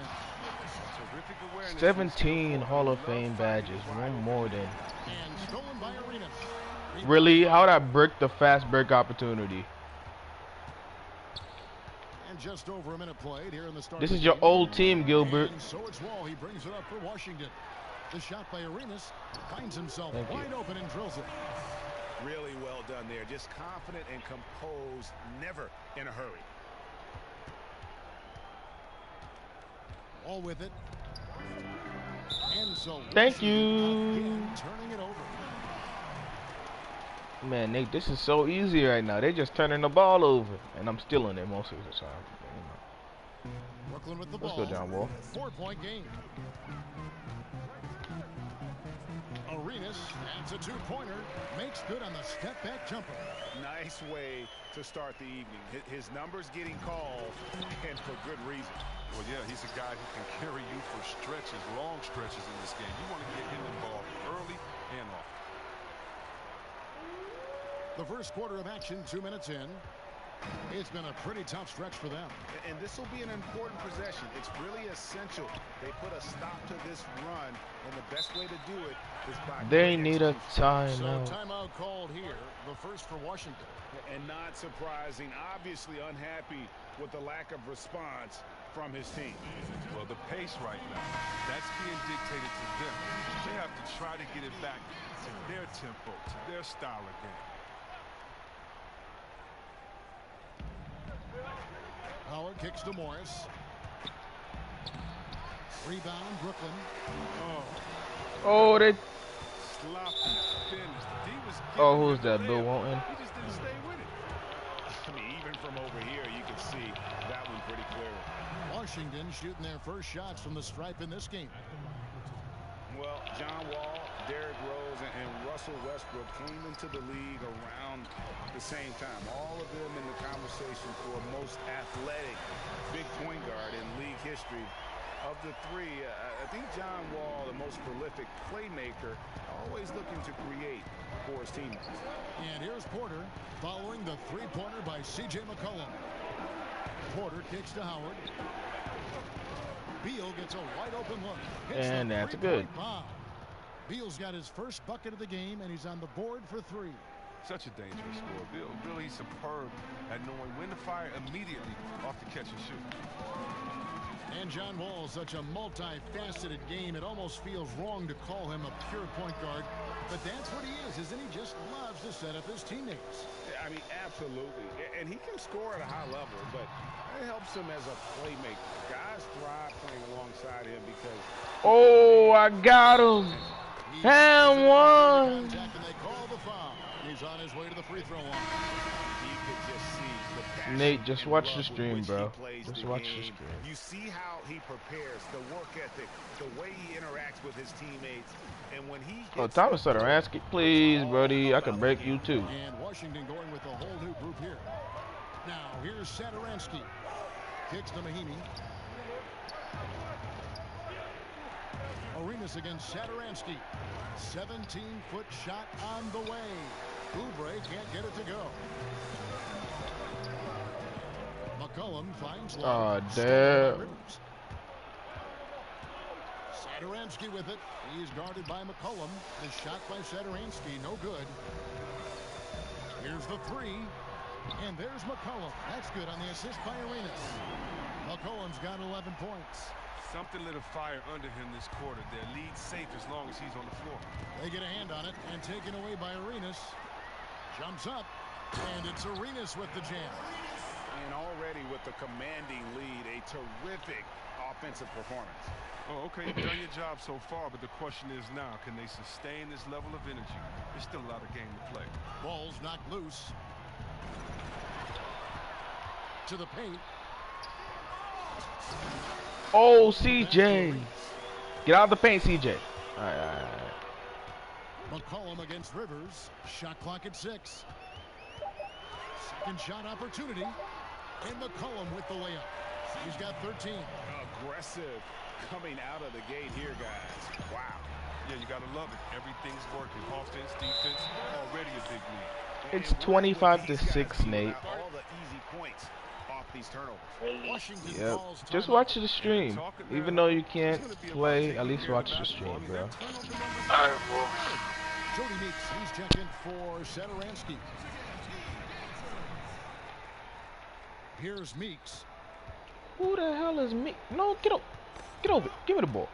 I: Terrific awareness.
A: 17 Hall of Fame badges, one more than.
B: And stolen by Arenas.
A: Really? How'd I break the fast break opportunity?
B: And just over a minute played here in the start.
A: This
B: of
A: is
B: the
A: your
B: game.
A: old team, Gilbert.
B: And so it's Wall. He brings it up for Washington. The shot by Arenas finds himself
A: Thank you.
B: wide open and drills it.
E: Really well done there. Just confident and composed, never in a hurry.
B: All with it. And so
A: Thank
B: Washington
A: you.
B: again turning it over.
A: Man, Nate, this is so easy right now. They're just turning the ball over, and I'm stealing it most of the time.
B: Brooklyn with the
A: Let's
B: ball.
A: go, John Wall.
B: 4-point game. Arenas adds a two-pointer. Makes good on the step-back jumper.
E: Nice way to start the evening. His numbers getting called, and for good reason.
I: Well, yeah, he's a guy who can carry you for stretches, long stretches in this game. You want to get him involved early and often.
B: The first quarter of action, 2 minutes in. It's been a pretty tough stretch for them.
E: And this will be an important possession. It's really essential. They put a stop to this run, and the best way to do it is by...
A: They need a
B: So
A: timeout.
B: timeout called here. The first for Washington.
E: And not surprising, obviously unhappy with the lack of response from his team.
I: Well, the pace right now, that's being dictated to them. They have to try to get it back to their tempo, to their style of game.
B: Howard kicks to Morris. Rebound, Brooklyn.
A: Oh, they.
I: Sloppy finish. D was
A: Oh, who's
I: giving
A: that?
I: him
A: Bill
I: the layup.
A: Walton?
I: He just didn't stay with it.
E: I mean, even from over here, you can see that one pretty clearly.
B: Washington shooting their first shots from the stripe in this game.
E: Well, John Wall, Derrick Rose, and Russell Westbrook came into the league around the same time. All of them in the conversation for most athletic big point guard in league history. Of the three, I think John Wall, the most prolific playmaker, always looking to create for his teammates.
B: And here's Porter following the three-pointer by C.J. McCollum. Porter kicks to Howard. Beal gets a wide-open look. Hits
A: And
B: the
A: that's
B: three-point
A: good.
B: bomb. Beal's got his first bucket of the game, and he's on the board for three.
I: Such a dangerous score. Bill really superb at knowing when to fire immediately off the catch and shoot.
B: And John Wall, such a multifaceted game, it almost feels wrong to call him a pure point guard. But that's what he is, isn't he? Just loves to set up his teammates.
E: I mean, absolutely. And he can score at a high level, but it helps him as a playmaker. Guys thrive playing alongside him because...
A: Oh, I got him. And one.
B: Contact, and they call the foul. He's on his way to the free throw line.
E: You could just see the passion
A: Nate, just
E: and
A: watch
E: love
A: the
E: with
A: stream,
E: which
A: bro.
E: he plays
A: Just
E: the
A: watch the
E: game.
A: stream.
E: You see how he prepares, the work ethic, the way he interacts with his teammates, and when he
A: Oh,
E: gets
A: Thomas
E: the ball,
A: Satoransky, please,
E: it's
A: buddy.
E: all
A: I can
E: about
A: break
E: the
A: you
E: game.
A: too.
B: And Washington going with a whole new group here. Now, here's Satoransky. Kicks to Mahimi. Arenas against Satoransky. 17-foot shot on the way. Oubre can't get it to go. McCollum finds
A: Aw,
B: Love.
A: damn.
B: Satoransky with it. He's guarded by McCollum. The shot by Satoransky, no good. Here's the three. And there's McCollum. That's good on the assist by Arenas. McCollum's got 11 points.
I: Something lit a fire under him this quarter. Their lead safe as long as he's on the floor.
B: They get a hand on it and taken away by Arenas. Jumps up. And it's Arenas with the jam.
E: And already with the commanding lead, a terrific offensive performance.
I: Oh, okay, you've done your job so far, but the question is now, can they sustain this level of energy? There's still a lot of game to play.
B: Ball's knocked loose. To the paint.
A: Oh, CJ. Get out of the paint, CJ. All right.
B: McCollum against Rivers. Shot clock at 6. Second shot opportunity. And McCollum with the layup. He's got 13.
E: Aggressive coming out of the gate here, guys. Wow.
I: Yeah, you got to love it. Everything's working. Offense, defense, already a big lead.
A: It's 25 to 6, Nate.
E: All the easy points off these turnovers.
B: Washington
A: Yep.
B: calls
A: Just
B: timeout.
A: watch the stream. Even though you can't play, at least watch the stream, bro.
F: Alright, well.
B: Jody Meeks, he's checking for Satoransky. Here's Meeks.
A: Who the hell is me? No, get up. Get over it. Give me the ball.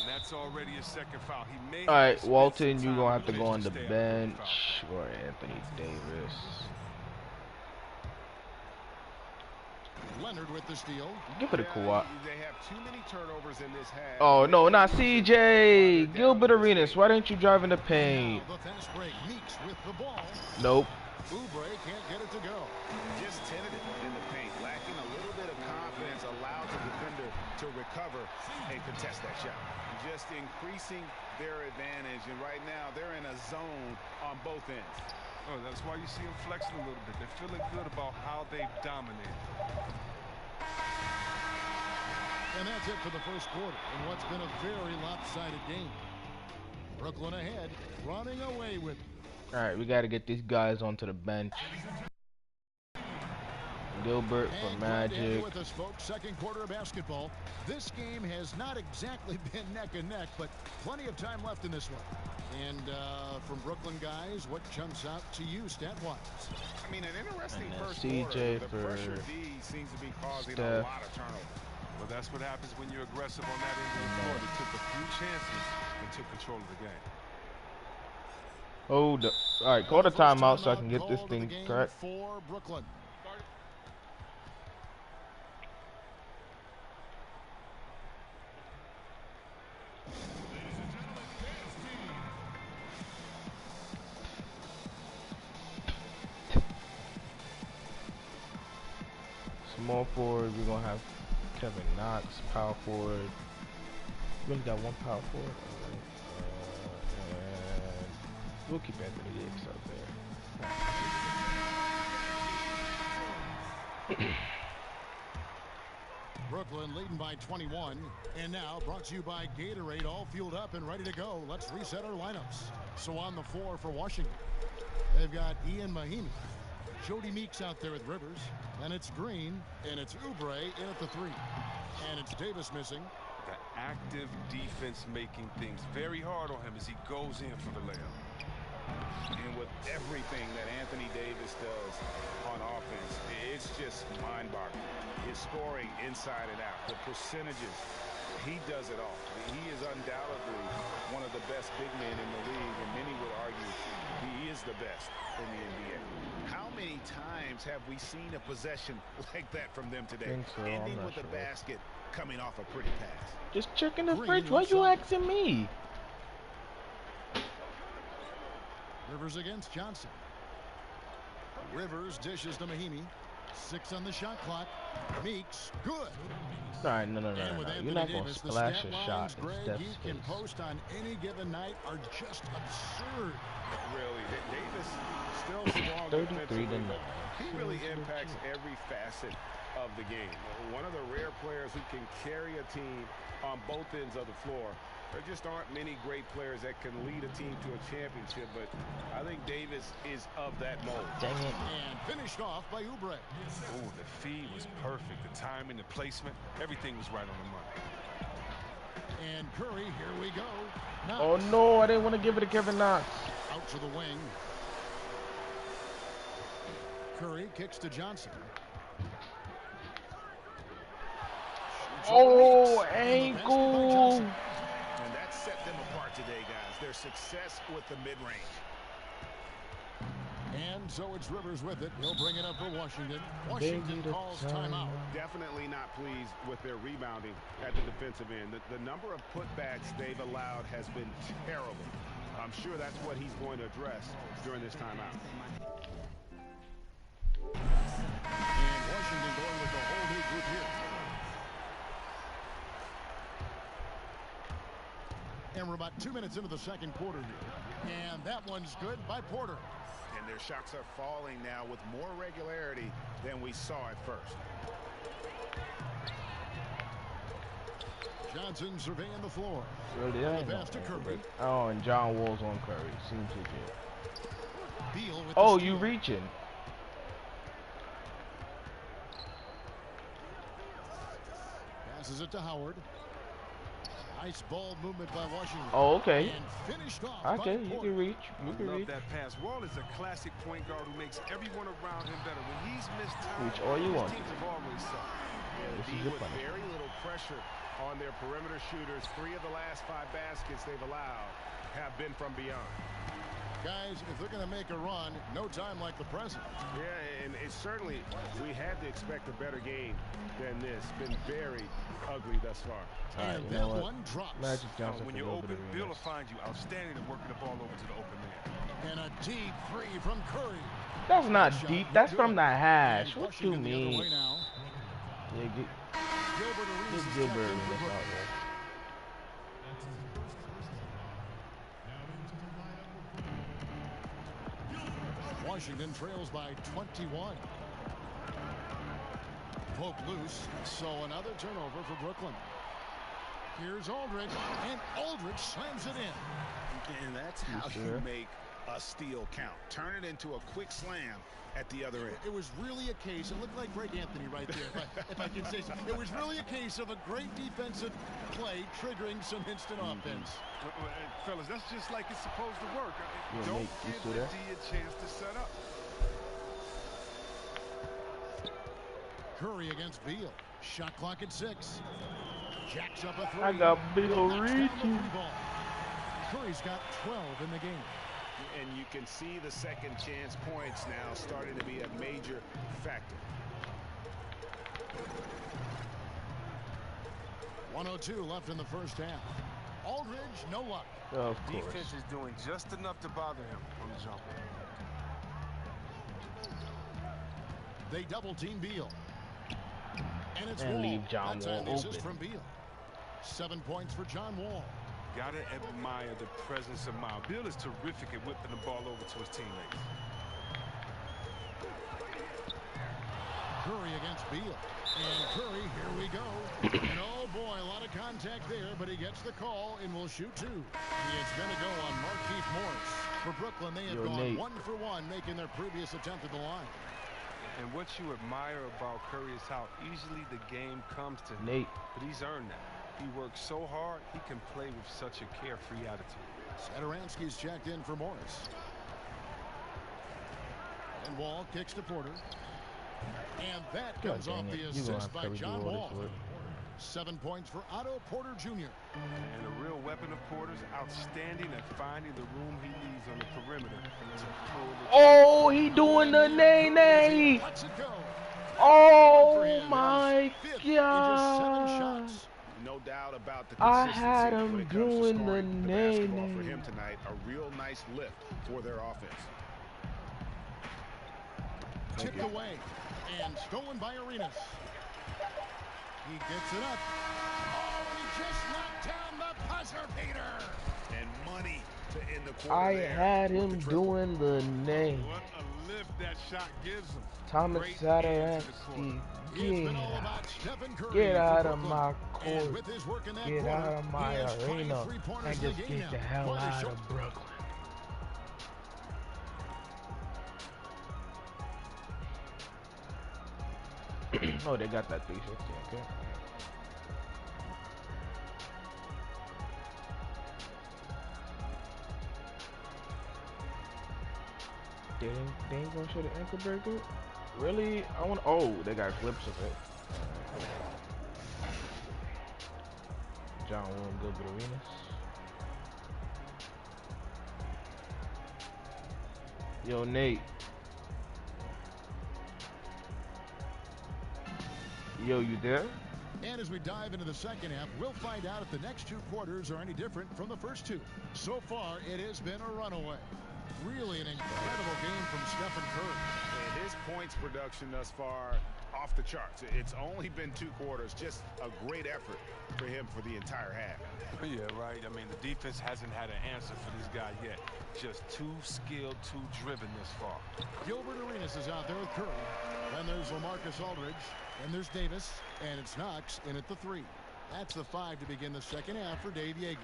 I: And that's already a second foul. He may
A: Alright,
I: have to spend
A: Walton,
I: some
A: you're
I: time
A: going to have to
I: on
A: go on the
I: stay out of
A: bench
I: foul.
A: for Anthony Davis.
B: Leonard with the steal.
A: Give it a Kawhi.
E: They have too many turnovers in this half.
A: Oh, no, not CJ. Gilbert Arenas, why didn't you drive in the paint?
B: Now the fast break. Meeks with the ball.
A: Nope.
B: Oubre can't get it to go.
E: Just tentative in the paint, lacking a little bit of confidence, allows the defender to recover and contest that shot. Just increasing their advantage, and right now they're in a zone on both ends.
I: Oh, that's why you see them flexing a little bit. They're feeling good about how they've dominated.
B: And that's it for the first quarter in what's been a very lopsided game. Brooklyn ahead, running away with it.
A: Alright, we got to get these guys onto the bench. Gilbert for
B: And glad to have you
A: Magic.
B: with us, folks. Second quarter of basketball. This game has not exactly been neck and neck, but plenty of time left in this one. And from Brooklyn guys, what jumps out to you stat-wise?
E: I mean, an interesting
A: And then
E: first
A: CJ
E: quarter. The
A: for
E: pressure D seems to be causing a
A: Steph.
E: lot of turnovers.
I: Well, that's what happens when you're aggressive on that end of the floor. They took a few chances and took control of the game.
A: Hold up. Alright, call the
B: First
A: timeout so I can get
B: called
A: this
B: of the
A: thing
B: game
A: correct.
B: for Brooklyn.
A: Small forward, we're going to have Kevin Knox. Power forward. We only got one power forward. Alright. And we'll keep Anthony Davis out there.
B: Brooklyn leading by 21. And now brought to you by Gatorade, all fueled up and ready to go. Let's reset our lineups. So on the floor for Washington, they've got Ian Mahimi. Jody Meeks out there with Rivers. And it's Green. And it's Oubre in at the 3. And it's Davis missing.
I: The active defense making things very hard on him as he goes in for the layup.
E: And with everything that Anthony Davis does on offense, it's just mind-boggling. His scoring inside and out, the percentages, he does it all. He is undoubtedly one of the best big men in the league, and many would argue he is the best in the NBA. How many times have we seen a possession like that from them today?
A: Think so,
E: Ending
A: I'm not
E: with a
A: sure.
E: basket, coming off a pretty pass.
A: Just checking the
B: Green
A: fridge. Why
B: left
A: you
B: side.
A: asking me?
B: Rivers against Johnson. Rivers dishes to Mahimi. 6 on the shot clock. Meeks, good.
A: Alright, no.
B: And with
A: You're
B: Anthony
A: not going to
B: Davis, the
A: splash
B: stat
A: a shot
B: lines,
A: in
B: Greg,
A: Steph's
B: he can
A: face.
B: post on any given night are just absurd.
E: Really, Davis still strong
A: 33 to
E: defensively,
A: 9.
E: but he really impacts every facet of the game. One of the rare players who can carry a team on both ends of the floor. There just aren't many great players that can lead a team to a championship, but I think Davis is of that mold.
A: Dang it.
B: And finished off by Oubre.
I: Oh, the feed was perfect. The timing, the placement, everything was right on the money.
B: And Curry, here we go. Knox
A: Oh no, I didn't want to give it to Kevin Knox.
B: out to the wing. Curry kicks to Johnson. Shoots
A: Oh,
B: over Meeks. And the basket by
A: ankle.
B: Johnson.
E: And that set them apart today, guys. Their success with the mid-range.
B: And so it's Rivers with it. He'll bring it up for Washington. Washington calls timeout.
E: Definitely not pleased with their rebounding at the defensive end. The number of putbacks they've allowed has been terrible. I'm sure that's what he's going to address during this timeout.
B: And Washington going with the whole new group here. And we're about 2 minutes into the second quarter here. And that one's good by Porter.
E: And their shots are falling now with more regularity than we saw at first.
B: Johnson surveying the floor.
A: Really, I
B: The
A: ain't
B: pass to
A: know.
B: Curry.
A: Oh, and John Wall's on Curry. Seems legit.
B: Beal with
A: Oh,
B: the
A: you
B: steal.
A: reaching.
B: Passes it to Howard. Nice ball movement by Washington.
A: Oh, okay.
B: And finished off
A: Okay,
B: by
A: you
B: Porter.
A: can reach. You
I: I
A: can
I: love
A: reach.
I: that pass. Wall is a classic point guard who makes everyone around him better. When he's missed time,
A: Reach all you
I: his
A: want.
I: teams have always sucked.
D: Yeah,
A: This
D: the
A: is
D: D
A: your
D: with
A: punishment.
D: very little pressure on their perimeter shooters. 3 of the last 5 baskets they've allowed have been from beyond.
B: Guys, if they're going to make a run, no time like the present.
D: Yeah, and it's certainly, we had to expect a better game than this. Been very ugly thus far.
B: And
A: you
B: that
A: know what?
B: one drops.
A: Magic Johnson.
I: When
A: for
I: you're
A: a little bit
I: open,
A: of
I: Bill will
A: Arenas.
I: find you outstanding at working the ball over to the open man.
B: And a deep three from Curry.
A: That's not
B: Shot
A: deep.
B: no
A: That's
B: good.
A: from the hash.
B: And
A: What you
B: Washington the other way
A: mean?
B: now.
A: Yeah,
B: Gilbert Arenas
A: get
B: is
A: Gilbert
B: checked in for
A: Arenas
B: Brooklyn.
A: out there.
B: Washington trails by 21. Poke loose, so another turnover for Brooklyn. Here's Aldridge, and Aldridge slams it in.
D: And that's how you make a steal count. Turn it into a quick slam at the other end.
B: It was really a case, it looked like Greg Anthony right there, if I can say so. It was really a case of a great defensive play triggering some instant offense.
I: Fellas, that's just like it's supposed to work.
A: Yeah,
I: Don't
A: Nate, you
I: give
A: see
I: the
A: that?
I: D a chance to set up.
B: Curry against Beal. Shot clock at 6. Jacks up a 3.
A: I got Bill
B: Knocks down the
A: reaching.
B: three ball. Curry's got 12 in the game.
D: And you can see the second chance points now starting to be a major factor.
B: 1:02 left in the first half. Aldridge, no luck.
A: Of course.
I: Defense is doing just enough to bother him on the jump.
B: They double team Beal. And it's
A: And
B: Wall.
A: leave John
B: That time
A: Wall
B: the assist
A: open.
B: from Beal. 7 points for John Wall.
I: Gotta admire the presence of Miles. Bill is terrific at whipping the ball over to his teammates.
B: Curry against Beal. And Curry, here we go. And oh boy, a lot of contact there, but he gets the call and will shoot 2. He is going to go on Markieff Morris. For Brooklyn, they have
A: Yo,
B: gone
A: Nate.
B: 1 for 1, making their previous attempt at the line.
I: And what you admire about Curry is how easily the game comes to him.
A: Nate.
I: But he's earned that. He works so hard, he can play with such a carefree attitude.
B: Satoransky's checked in for Morris. And Wall kicks to Porter. And that
A: God
B: comes off
A: dang it.
B: the
A: You gonna
B: assist
A: have
B: by
A: Curry do
B: John
A: all
B: Wall.
A: this work.
B: 7 points for Otto Porter Jr.
I: And a real weapon of Porter's outstanding at finding the room he needs on the perimeter to pull the
A: Oh, he doing the nay-nay.
B: Lets it go.
A: Oh, my
B: Fifth in just 7
A: God.
B: shots.
D: No doubt about the
A: I
D: consistency
A: had
D: when
A: him
D: it comes to
A: doing the
D: scoring basketball for
A: nay-nay.
D: him tonight. A real nice lift for their offense.
B: Tipped away and stolen by Arenas. He gets it up. Oh, he just knocked down the buzzer beater.
D: And money to end the quarter
A: I
D: there
A: had
D: with
A: him
D: the triple.
A: doing the nay.
I: What a lift that shot gives him.
A: Thomas
I: Great hands to the
A: Satoransky,
B: It's been all
A: get
B: about Stephen Curry
A: Get
B: for
A: out of
B: Brooklyn.
A: my
B: And
A: court.
B: with his work in that
A: Get
B: quarter,
A: out of my
B: he has 5
A: arena
B: three-pointers
A: and
B: in the
A: just
B: game
A: get the
B: now.
A: hell
B: Porter
A: out
B: shot-
A: of Brooklyn. Oh, they got that 360. Okay. They ain't gonna show the ankle breaker? Really? I want. Oh, they got clips of it. John Wall, Gilbert Arenas. Yo, Nate. Yo, you there?
B: And as we dive into the second half, we'll find out if the next 2 quarters are any different from the first 2. So far, it has been a runaway. Really an incredible game from Stephen Curry.
D: And his points production thus far off the charts. It's only been 2 quarters. Just a great effort for him for the entire half.
I: Yeah, right. I mean, the defense hasn't had an answer for this guy yet. Just too skilled, too driven this far.
B: Gilbert Arenas is out there with Curry. Then there's LaMarcus Aldridge. And there's Davis. And it's Knox in at the 3. That's the 5 to begin the second half for Dave Yeager.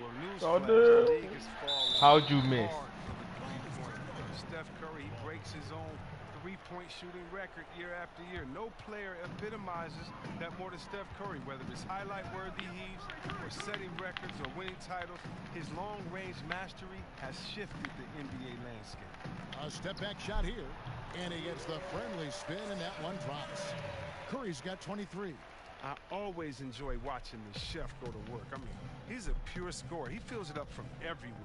I: Well, news
A: Oh,
I: flash,
A: no.
I: the league is falling
A: How'd you miss?
I: hard for the three-point. Steph Curry, he breaks his own three-point shooting record year after year. No player epitomizes that more than Steph Curry, whether it's highlight-worthy heaves or setting records or winning titles. His long-range mastery has shifted the NBA landscape.
B: A step-back shot here, and he gets the friendly spin, and that one drops. Curry's got 23.
I: I always enjoy watching the chef go to work. I mean, he's a pure scorer. He fills it up from everywhere.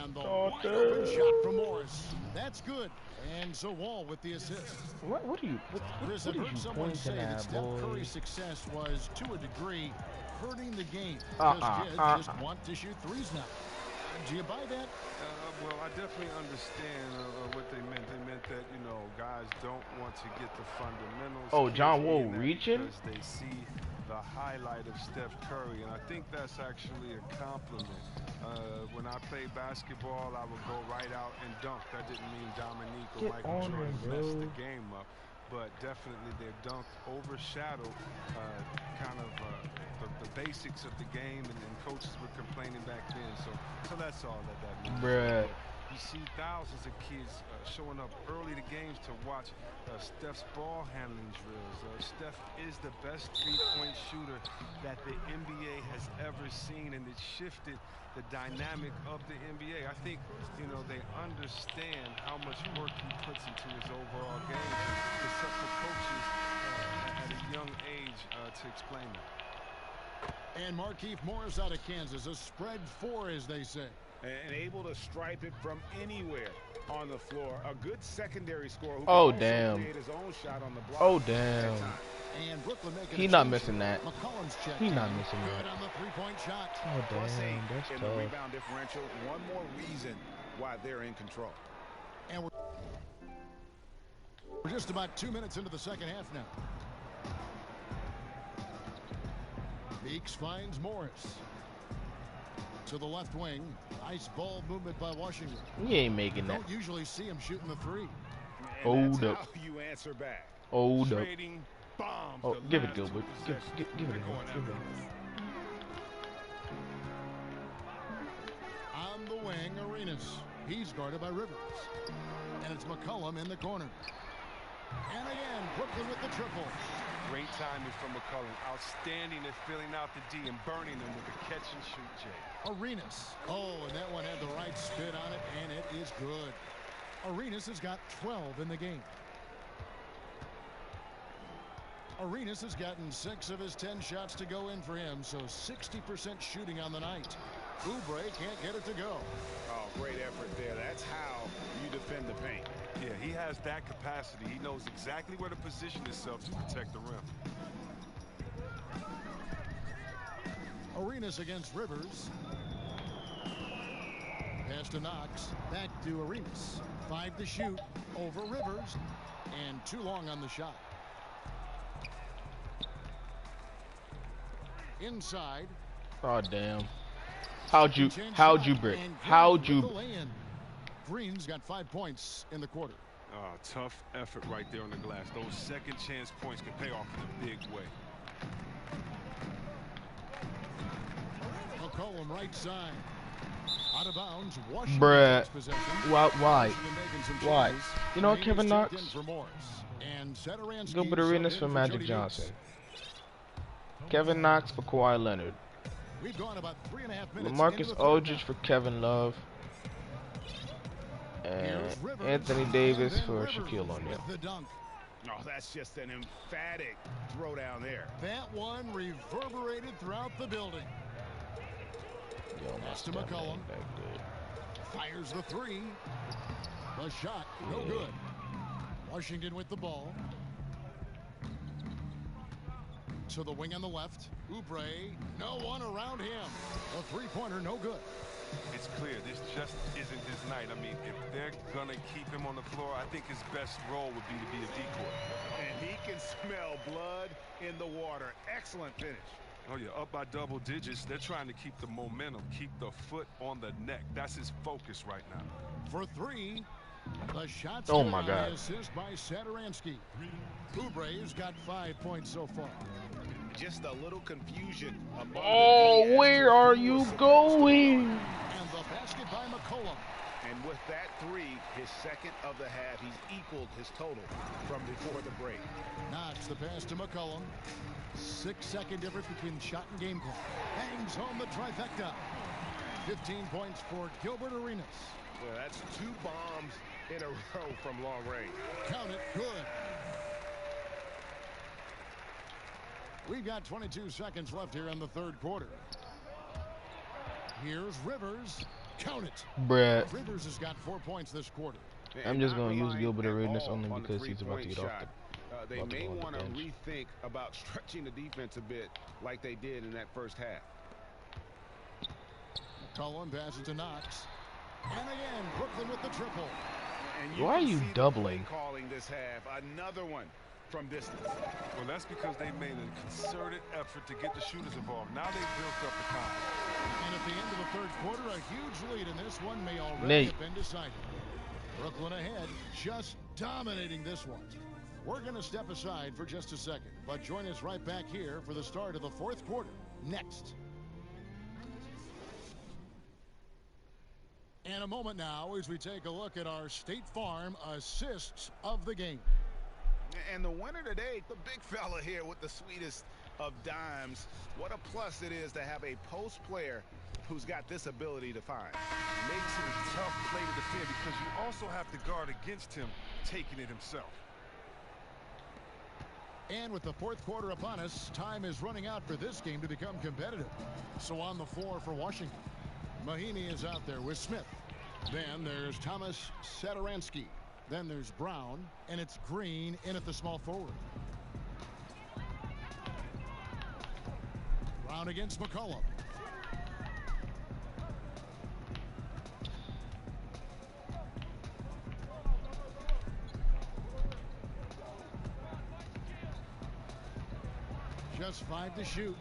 B: And the wide open shot from Morris. That's good. And so Wall with the assist.
A: What are you?
B: Chris,
A: What
B: I've
A: are
B: heard
A: you
B: someone
A: pointing
B: say that
A: at,
B: Steph
A: boy?
B: Curry's success was, to a degree, hurting the game. Because kids just want to shoot threes now. Do you buy that?
I: Well, I definitely understand what they meant. They meant that, you know, guys don't want to get the fundamentals.
A: Oh,
I: Kids
A: John Wall
I: mean that
A: reaching?
I: because they see the highlight of Steph Curry, and I think that's actually a compliment. When I played basketball, I would go right out and dunk. That didn't mean Dominique or
A: Get
I: Michael
A: on
I: Jordan
A: him,
I: messed
A: bro.
I: the game up, but definitely their dunk overshadowed kind of the basics of the game, and coaches were complaining back then. So that's all that means.
A: Bruh.
I: You see thousands of kids showing up early to games to watch Steph's ball handling drills. Steph is the best three-point shooter that the NBA has ever seen, and it shifted the dynamic of the NBA. I think, you know, they understand how much work he puts into his overall game. It's up for coaches at a young age to explain it.
B: And Markieff Morris out of Kansas. A spread 4, as they say.
D: And able to stripe it from anywhere on the floor. A good secondary scorer who
A: Oh,
D: can also
A: damn.
D: create his own shot on the block.
A: Oh, damn.
B: And Brooklyn making
A: He
B: a
A: not
B: change.
A: missing that.
B: McCollum's checked
A: He
B: in.
A: not missing
B: Good
A: that.
B: on the three-point shot.
A: Oh,
D: +8
A: damn. That's
D: in the
A: tough.
D: rebound differential. One more reason why they're in control.
B: And we're just about 2 minutes into the second half now. Meeks finds Morris. To the left wing. Nice ball movement by Washington.
A: He ain't making that.
B: Don't usually see him shooting the three.
D: And
A: Hold
D: that's
A: up.
D: how you answer back.
A: Hold up.
I: Trading bombs.
A: Oh,
I: the
A: give it,
I: last
A: Gilbert.
I: two
A: Give
I: possessions.
A: it
I: They're
A: him.
I: going
A: Give it
I: after
A: him.
B: On the wing, Arenas. He's guarded by Rivers. And it's McCollum in the corner. And again, Brooklyn with the triple.
I: Great timing from McCollum. Outstanding at filling out the D and burning them with the catch and shoot, Jay.
B: Arenas. Oh, and that one had the right spin on it, and it is good. Arenas has got 12 in the game. Arenas has gotten 6 of his 10 shots to go in for him, so 60% shooting on the night. Oubre can't get it to go.
D: Oh, great effort there. That's how you defend the paint.
I: Yeah, he has that capacity. He knows exactly where to position himself to protect the rim.
B: Arenas against Rivers. Pass to Knox. Back to Arenas. 5 to shoot over Rivers. And too long on the shot. Inside.
A: Oh, damn. How'd you brick? How'd you?
B: Green's got 5 points in the quarter.
I: Tough effort right there on the glass. Those second chance points can pay off in a big way.
B: McCollum right side. Out of bounds. Washington
A: Bruh.
B: takes possession.
A: Why?
B: Washington making some
A: Why?
B: changes.
A: You know what,
B: Green
A: Kevin
B: is checked
A: Knox?
B: in for Morris. And Satoransky
A: Gilbert Arenas
B: subbed
A: for
B: in
A: Magic
B: Jody
A: Johnson.
B: Meeks.
A: Kevin Knox for Kawhi Leonard.
B: We've gone about 3.5 minutes.
A: LaMarcus
B: into the third
A: Aldridge
B: half.
A: for Kevin Love. And
B: Here's Rivers,
A: Anthony Davis
B: and then
A: for
B: Rivers
A: Shaquille O'Neal.
B: with the dunk.
D: Oh, that's just an emphatic throw down there.
B: That one reverberated throughout the building.
A: Yo, my
B: Pass to
A: stamina
B: McCollum.
A: ain't that good.
B: Fires the three. The shot, no
A: Yeah.
B: good. Washington with the ball. To the wing on the left. Oubre, no one around him. A three-pointer, no good.
I: It's clear this just isn't his night. I mean, if they're going to keep him on the floor, I think his best role would be to be a decoy.
D: And he can smell blood in the water. Excellent finish.
I: Oh, yeah, up by double digits. They're trying to keep the momentum, keep the foot on the neck. That's his focus right now.
B: For three, the shot's
A: Oh,
B: good
A: my
B: on
A: God.
B: the assist by Satoransky. Oubre's got 5 points so far.
D: Just a little confusion among
A: Oh,
D: the
A: where are you going?
B: And the basket by McCollum.
D: And with that three, his second of the half, he's equaled his total from before the break.
B: Knox the pass to McCollum. 6-second difference between shot and game clock. Hangs home the trifecta. 15 points for Gilbert Arenas.
E: Well, that's 2 bombs in a row from long range.
B: Count it, good. We've got 22 seconds left here in the third quarter. Here's Rivers. Count it.
A: Bruh.
B: Rivers has got 4 points this quarter.
A: I'm just going to use Gilbert Arenas only because he's about to get off
D: They
A: about to
D: may
A: go on the
D: want to
A: bench.
D: rethink about stretching the defense a bit like they did in that first half.
B: McCollum passes to Knox. And again, Brooklyn with the triple.
D: And
A: Why are
D: can
A: you
D: see the
A: doubling?
D: play calling this half? Another one from distance.
I: Well, that's because they made a concerted effort to get the shooters involved. Now they've built up the confidence.
B: And at the end of the third quarter, a huge lead in this one may already
A: Nate.
B: have been decided. Brooklyn ahead, just dominating this one. We're going to step aside for just a second, but join us right back here for the start of the fourth quarter next. And a moment now as we take a look at our State Farm assists of the game.
D: And the winner today, the big fella here with the sweetest of dimes. What a plus it is to have a post player who's got this ability to find.
I: Makes it a tough play to defend because you also have to guard against him taking it himself.
B: And with the fourth quarter upon us, time is running out for this game to become competitive. So on the floor for Washington, Mahinmi is out there with Smith. Then there's Thomas Satoransky. Then there's Brown, and it's Green in at the small forward. Brown against McCollum. Just 5 to shoot.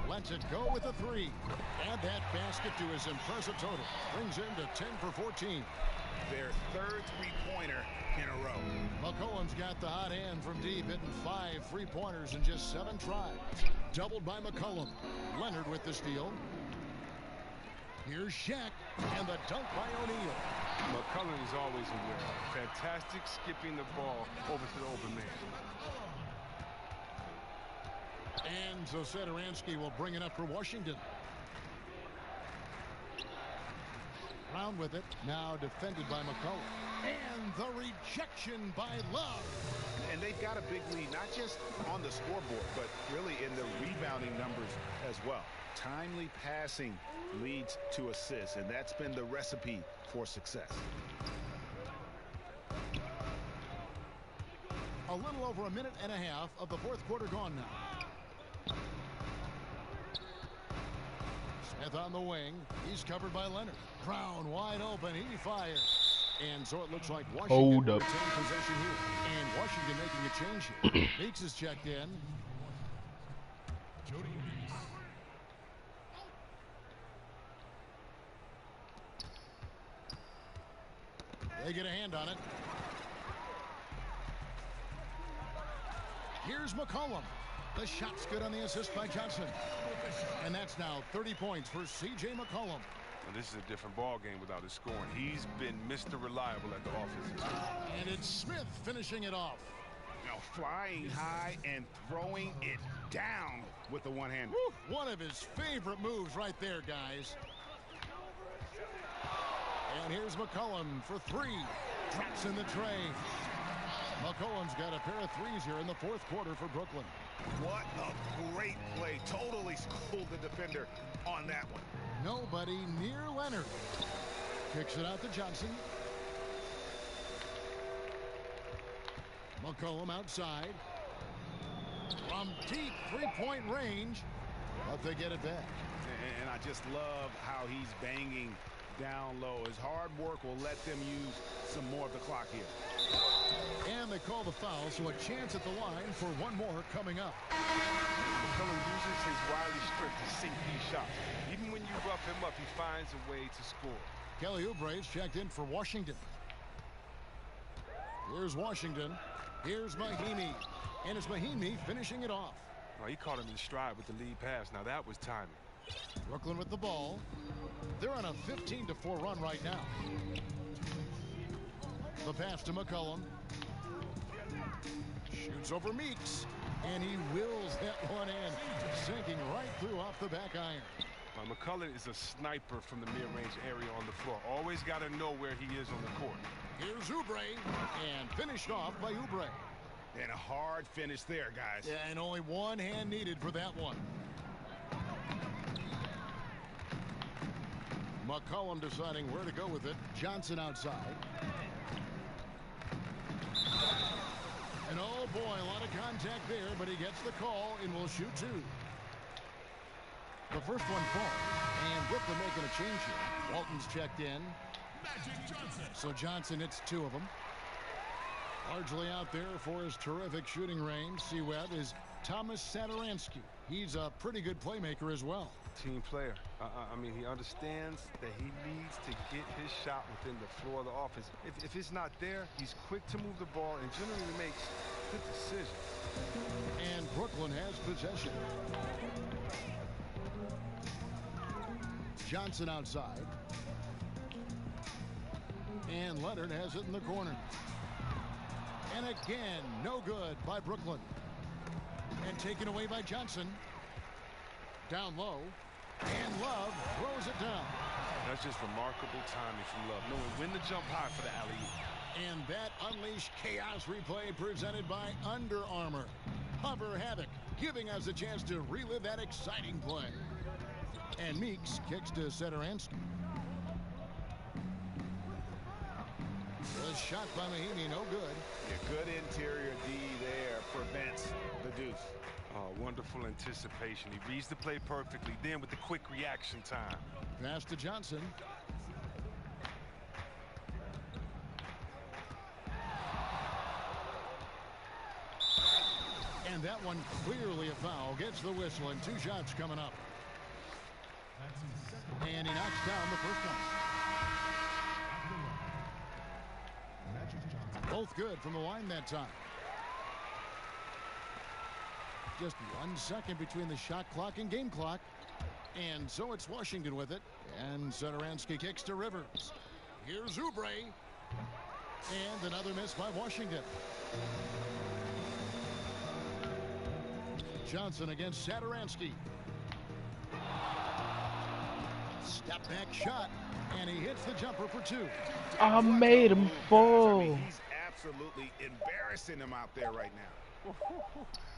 B: Lets it go with a 3. Add that basket to his impressive total. Brings him to 10 for 14.
D: Their third three-pointer in a row.
B: McCollum's got the hot hand from deep, hitting 5 3-pointers in just 7 tries. Doubled by McCollum. Leonard with the steal. Here's Shaq, and the dunk by O'Neal.
I: McCollum is always aware. Fantastic skipping the ball over to the open man.
B: And so Satoransky will bring it up for Washington. Brown with it. Now defended by McCollum. And the rejection by Love.
D: And they've got a big lead, not just on the scoreboard, but really in the rebounding numbers as well. Timely passing leads to assists, and that's been the recipe for success.
B: A little over a minute and a half of the fourth quarter gone now. Smith on the wing. He's covered by Leonard. Brown wide open. He fires. And so it looks like Washington
A: Hold
B: will
A: up.
B: retain possession here. And Washington making a change here. Meeks is checked in. They get a hand on it. Here's McCollum. The shot's good on the assist by Johnson. And that's now 30 points for C.J. McCollum.
I: Well, this is a different ball game without his scoring. He's been Mr. Reliable at the offensive end.
B: And it's Smith finishing it off.
D: Now flying high and throwing it down with the one-hander.
B: One of his favorite moves right there, guys. And here's McCollum for 3. Drops in the tray. McCollum's got a pair of threes here in the fourth quarter for Brooklyn.
D: What a great play. Totally schooled the defender on that one.
B: Nobody near Leonard. Kicks it out to Johnson. McCollum outside. From deep three-point range. But they get it back.
D: And I just love how he's banging down low. His hard work will let them use some more of the clock here.
B: And they call the foul, so a chance at the line for one more coming up.
I: McCollum uses his wily strength to sink these shots. Even when you rough him up, he finds a way to score.
B: Kelly Oubre's checked in for Washington. Here's Washington. Here's Mahinmi. And it's Mahinmi finishing it off.
I: Well, he caught him in stride with the lead pass. Now that was timing.
B: Brooklyn with the ball. They're on a 15-4 run right now. The pass to McCollum. Shoots over Meeks. And he wills that one in, sinking right through off the back iron.
I: McCullough is a sniper from the mid-range area on the floor. Always got to know where he is on the court.
B: Here's Oubre, and finished off by Oubre.
D: And a hard finish there, guys.
B: Yeah, and only one hand needed for that one. McCollum deciding where to go with it. Johnson outside. And oh boy, a lot of contact there, but he gets the call and will shoot two. The first one falls, and Brooklyn making a change here. Walton's checked in. So Johnson hits two of them. Largely out there for his terrific shooting range, C-Web, is Thomas Satoransky. He's a pretty good playmaker as well.
I: Team player. I mean, he understands that he needs to get his shot within the floor of the offense. If it's not there, he's quick to move the ball and generally makes good decisions.
B: And Brooklyn has possession. Johnson outside. And Leonard has it in the corner. And again, no good by Brooklyn. And taken away by Johnson. Down low. And Love throws it down.
I: That's just remarkable timing from Love, knowing when to jump high for the alley-oop.
B: And that unleashed chaos replay presented by Under Armour. Hover Havoc, giving us a chance to relive that exciting play. And Meeks kicks to Satoransky. The shot by Mahinmi, no good.
D: Yeah, good interior D there prevents the deuce.
I: Oh, wonderful anticipation. He reads the play perfectly. Then with the quick reaction time.
B: Pass to Johnson. And that one clearly a foul. Gets the whistle and two shots coming up. And he knocks down the first one. Both good from the line that time. Just 1 second between the shot clock and game clock. And so it's Washington with it. And Satoransky kicks to Rivers. Here's Oubre. And another miss by Washington. Johnson against Satoransky. Step back shot. And he hits the jumper for two.
A: I made him fall.
D: I mean, he's absolutely embarrassing him out there right now.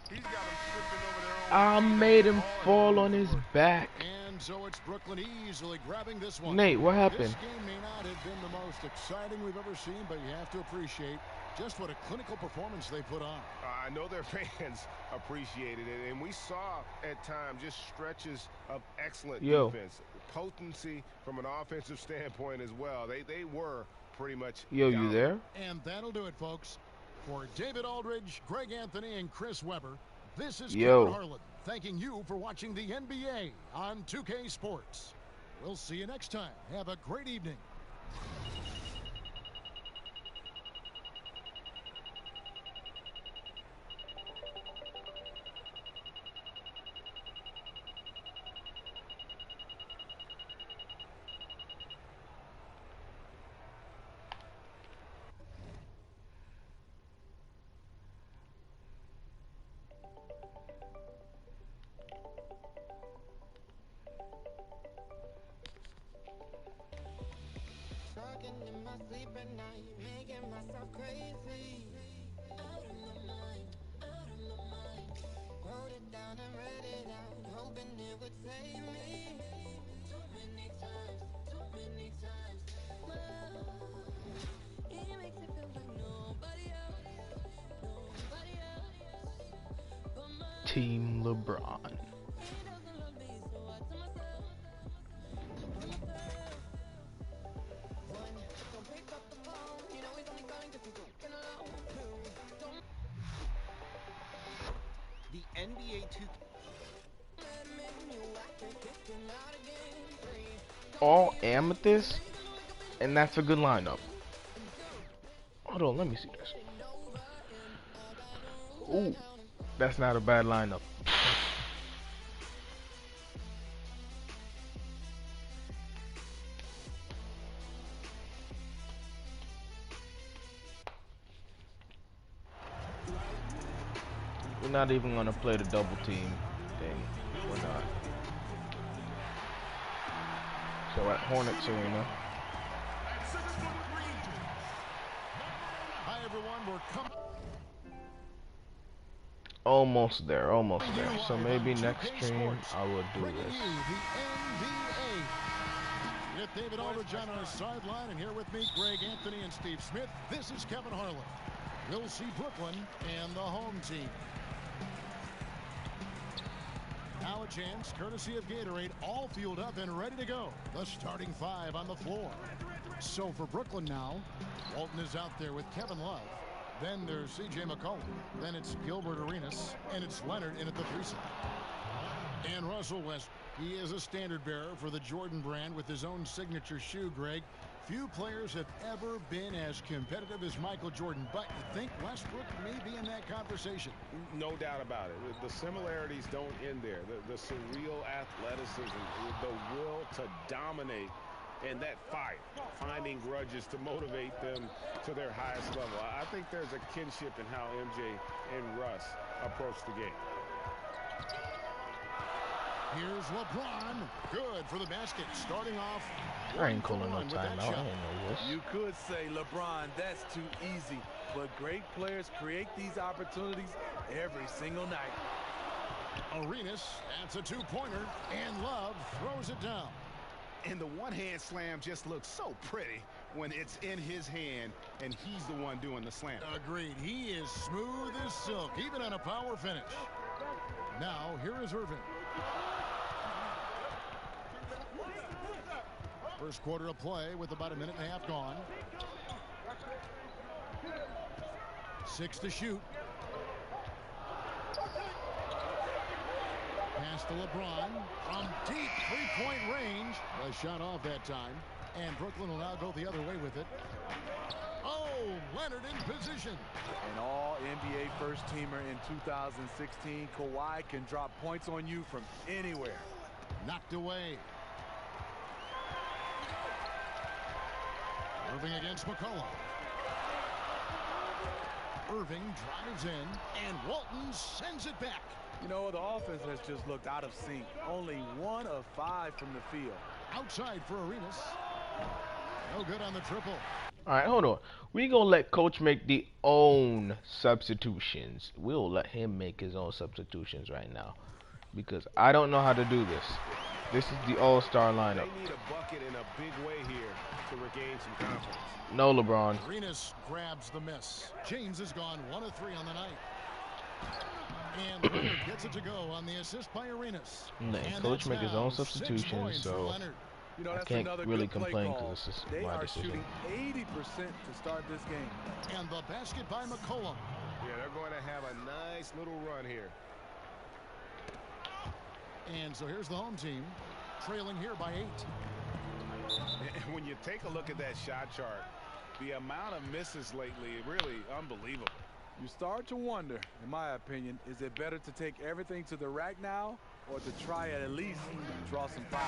I: He's got him slipping over there.
A: I made him fall on his back.
B: And so it's Brooklyn easily grabbing this one.
A: Nate, what happened?
B: This game may not have been the most exciting we've ever seen, but you have to appreciate just what a clinical performance they put on.
D: I know their fans appreciated it, and we saw at times just stretches of excellent defense. Potency from an offensive standpoint as well. They were pretty much
A: Yo,
D: down.
A: you there?
B: And that'll do it, folks. For David Aldridge, Greg Anthony, and Chris Webber, this is
A: Yo.
B: Kevin Harlan thanking you for watching the NBA on 2K Sports. We'll see you next time. Have a great evening.
J: In my sleep at night, making myself crazy. Out of my mind, out of my mind. Wrote it down and read it out, hoping it would save me. Too many times. Well, it makes it feel like nobody else but my
A: Team LeBron.
K: NBA 2K.
A: All amethyst, and that's a good lineup. Hold on, let me see this. Ooh, that's not a bad lineup. We're not even gonna play the double team thing. We're not. So at Hornets Arena.
B: Hi everyone, we're coming.
A: Almost there, almost there. So maybe next stream I will do
B: Bringing
A: this.
B: you the NBA. With David Aldridge on our sideline, and here with me, Greg Anthony and Steve Smith. This is Kevin Harlan. We'll see Brooklyn and the home team. Now a chance, courtesy of Gatorade, all fueled up and ready to go. The starting five on the floor. So for Brooklyn now, Walton is out there with Kevin Love. Then there's C.J. McCollum. Then it's Gilbert Arenas. And it's Leonard in at the 3 slot. And Russell Westbrook. He is a standard bearer for the Jordan brand with his own signature shoe, Greg. Few players have ever been as competitive as Michael Jordan, but you think Westbrook may be in that conversation?
D: No doubt about it. The similarities don't end there. The surreal athleticism, the will to dominate, and that fire, finding grudges to motivate them to their highest level. I think there's a kinship in how MJ and Russ approach the game.
B: Here's LeBron. Good for the basket. Starting off.
A: I ain't calling no timeout. I ain't know this.
C: You could say, LeBron, that's too easy. But great players create these opportunities every single night.
B: Arenas, that's a two-pointer. And Love throws it down.
D: And the one-hand slam just looks so pretty when it's in his hand and he's the one doing the slam.
B: Agreed. He is smooth as silk, even on a power finish. Now, here is Irving. First quarter of play with about a minute and a half gone. 6 to shoot. Pass to LeBron from deep three-point range. A shot off that time. And Brooklyn will now go the other way with it. Oh, Leonard in position.
C: An all-NBA first-teamer in 2016, Kawhi can drop points on you from anywhere.
B: Knocked away. Irving against McCollum. Irving drives in, and Walton sends it back.
C: You know, the offense has just looked out of sync. Only 1 of 5 from the field.
B: Outside for Arenas. No good on the triple.
A: All right, hold on. We gonna let Coach make the own substitutions. We'll let him make his own substitutions right now, because I don't know how to do this. This is the all-star lineup.
D: They need a bucket in a big way here to regain some confidence.
A: No, LeBron.
B: Arenas grabs the miss. James has gone 1 of 3 on the night. And Leonard gets it to go on the assist by Arenas.
A: And Coach make his own substitutions, so
C: you know,
A: I can't really complain because this is
C: they
A: my
C: are
A: decision.
C: shooting 80% to start this game.
B: And the basket by McCollum.
D: Yeah, they're going to have a nice little run here.
B: And so here's the home team, trailing here by 8.
D: And when you take a look at that shot chart, the amount of misses lately, really unbelievable.
C: You start to wonder, in my opinion, is it better to take everything to the rack now or to try at least draw some fouls?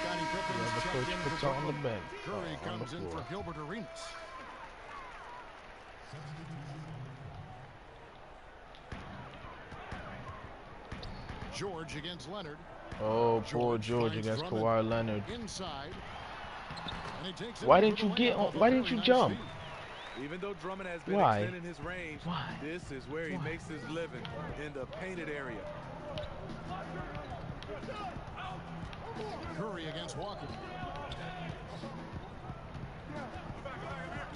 B: Scottie Pippen's
A: Whoever
B: checked
A: coach
B: in
A: puts
B: for
A: on the
B: Brooklyn.
A: bench,
B: Curry
A: on the
B: comes in
A: floor.
B: for Gilbert Arenas. George against Leonard.
A: Oh, poor George
B: finds
A: against
B: Drummond
A: Kawhi Leonard.
B: Inside. And he takes it
A: Why
B: over
A: didn't
B: the
A: you get
B: layup
A: on?
B: off a
A: Why didn't
B: very
A: you
B: nice
A: jump?
B: feed.
C: Even though Drummond has been
A: Why?
C: extending his range,
A: Why?
C: this is where he makes his living, in the painted area.
B: Curry against Walker.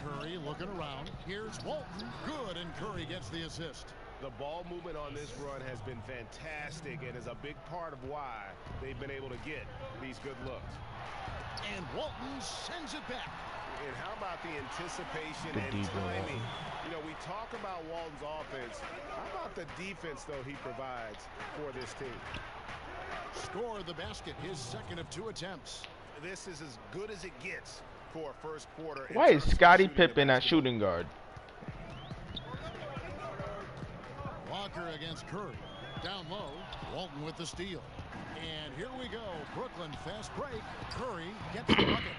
B: Curry looking around. Here's Walton. Good, and Curry gets the assist.
D: The ball movement on this run has been fantastic and is a big part of why they've been able to get these good looks.
B: And Walton sends it back.
D: And how about the anticipation
A: The
D: and
A: deep ball.
D: timing? You know, we talk about Walton's offense. How about the defense, though, he provides for this team?
B: Score the basket, his second of 2 attempts.
D: This is as good as it gets for a first quarter. in
A: Why is
D: terms of
A: Scottie
D: shooting the
A: Pippen at
D: basketball.
A: shooting guard?
B: Walker against Curry. Down low, Walton with the steal. And here we go. Brooklyn fast break. Curry gets the bucket.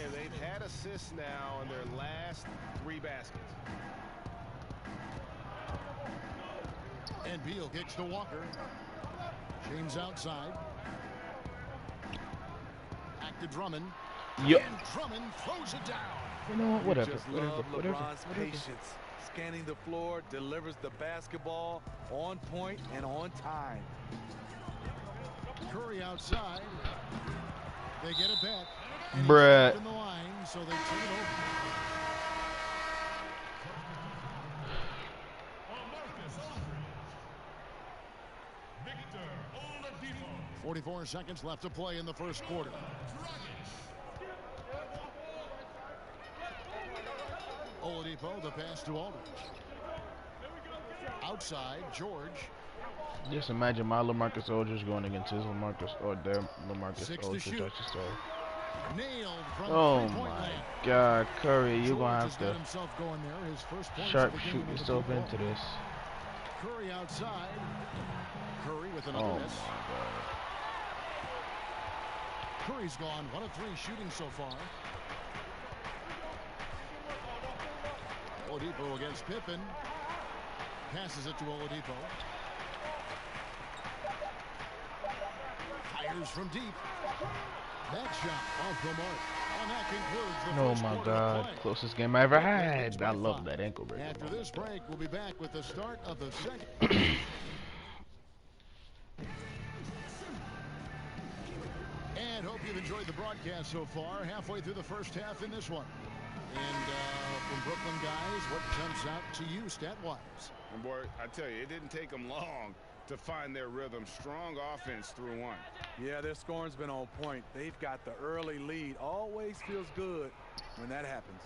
D: And they've had assists now in their last 3 baskets.
B: And Beal kicks to Walker. James outside. Back to Drummond.
A: Yep.
B: And Drummond throws it down.
A: You know what? Whatever.
C: Just
A: Whatever.
C: love
A: Whatever.
C: LeBron's
A: Whatever.
C: patience. Scanning the floor, delivers the basketball on point and on time.
B: Curry outside. They get a bet.
A: Bruh.
B: In the line, so they turn it over. 44 seconds left to play in the first quarter. Oladipo, the pass to Aldridge. Outside, George.
A: Just imagine my LaMarcus Aldridge going against his LaMarcus or their LaMarcus Aldridge, I should say.
B: Nailed from
A: Oh
B: three-point
A: my
B: land.
A: God, Curry, you're
B: George
A: gonna
B: has
A: have
B: got
A: to
B: himself going there. His first points
A: sharp
B: of the
A: shoot
B: game with the
A: yourself
B: ball.
A: into this.
B: Curry outside. Curry with another
A: Oh
B: miss.
A: my God.
B: Curry's gone 1 of 3 shooting so far. Oladipo against Pippen. Passes it to Oladipo. Fires from deep. That shot off the mark. And that concludes the
A: Oh
B: first
A: my
B: quarter of
A: God,
B: play.
A: closest game I ever
B: It's
A: had.
B: by
A: I love
B: 5.
A: that ankle breaker.
B: After this break, we'll be back with the start of the second. And hope you've enjoyed the broadcast so far. Halfway through the first half in this one. And from Brooklyn guys, what jumps out to you stat-wise?
D: And boy, I tell you, it didn't take them long to find their rhythm. Strong offense through one.
C: Yeah, their scoring's been on point. They've got the early lead. Always feels good when that happens.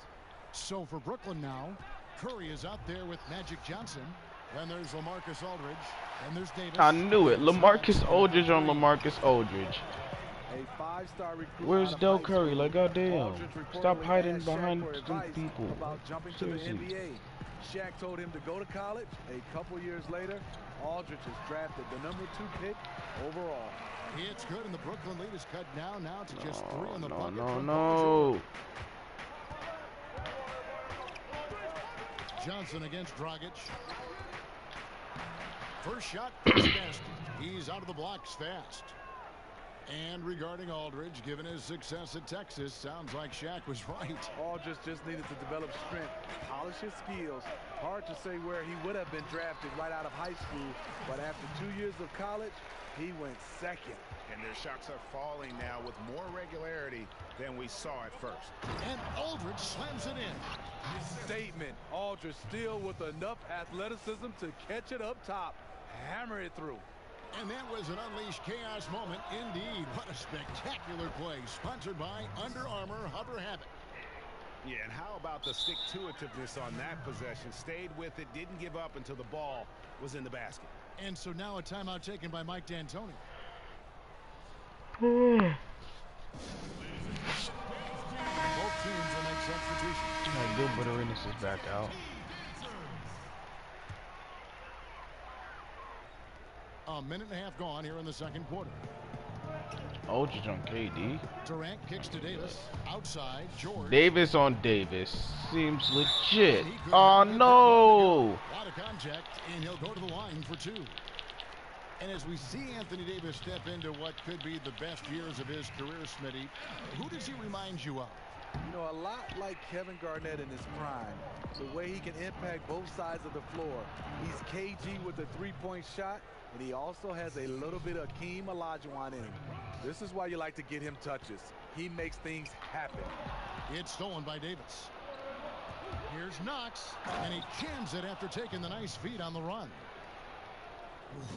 B: So for Brooklyn now, Curry is out there with Magic Johnson. Then there's LaMarcus Aldridge. And there's Davis.
A: I knew it. LaMarcus Aldridge on LaMarcus Aldridge.
C: A 5-star recruit.
A: Where's
C: out of
A: Del
C: high
A: Curry?
C: school.
A: Like, goddamn.
C: Aldridge
A: Stop
C: reportedly
A: hiding
C: asked
A: behind
C: Shaq for
A: some
C: advice
A: people.
C: about jumping
A: Seriously.
C: to the NBA. Shaq told him to go to college. A couple years later, Aldridge is drafted the #2 pick overall.
B: It's good, and the Brooklyn lead is cut down now to just 3 on the
A: No,
B: bucket.
A: no,
B: from
A: no.
B: Johnson against Dragic. First shot, first basket. He's out of the blocks fast. And regarding Aldridge, given his success at Texas, sounds like Shaq was right.
C: Aldridge just needed to develop strength, polish his skills. Hard to say where he would have been drafted right out of high school, but after 2 years of college, he went second.
D: And their shots are falling now with more regularity than we saw at first.
B: And Aldridge slams it in.
C: Statement. Aldridge still with enough athleticism to catch it up top, hammer it through.
B: And that was an unleashed chaos moment indeed. What a spectacular play. Sponsored by Under Armour Hover Habit.
D: Yeah, and how about the stick-to-itiveness on that possession? Stayed with it, didn't give up until the ball was in the basket.
B: And so now a timeout taken by Mike D'Antoni. Both teams will make substitutions.
A: Gilbert Arenas is back out.
B: A minute and a half gone here in the second quarter.
A: Aldridge on KD.
B: Durant kicks to Davis. Outside, George.
A: Davis on Davis. Seems legit. Oh, no.
B: A lot of contact, and he'll go to the line for 2. And as we see Anthony Davis step into what could be the best years of his career, Smitty, who does he remind you of?
C: You know, a lot like Kevin Garnett in his prime. The way he can impact both sides of the floor. He's KG with a three-point shot, and he also has a little bit of Hakeem Olajuwon in him. This is why you like to get him touches. He makes things happen.
B: It's stolen by Davis. Here's Knox, and he jams it after taking the nice feed on the run.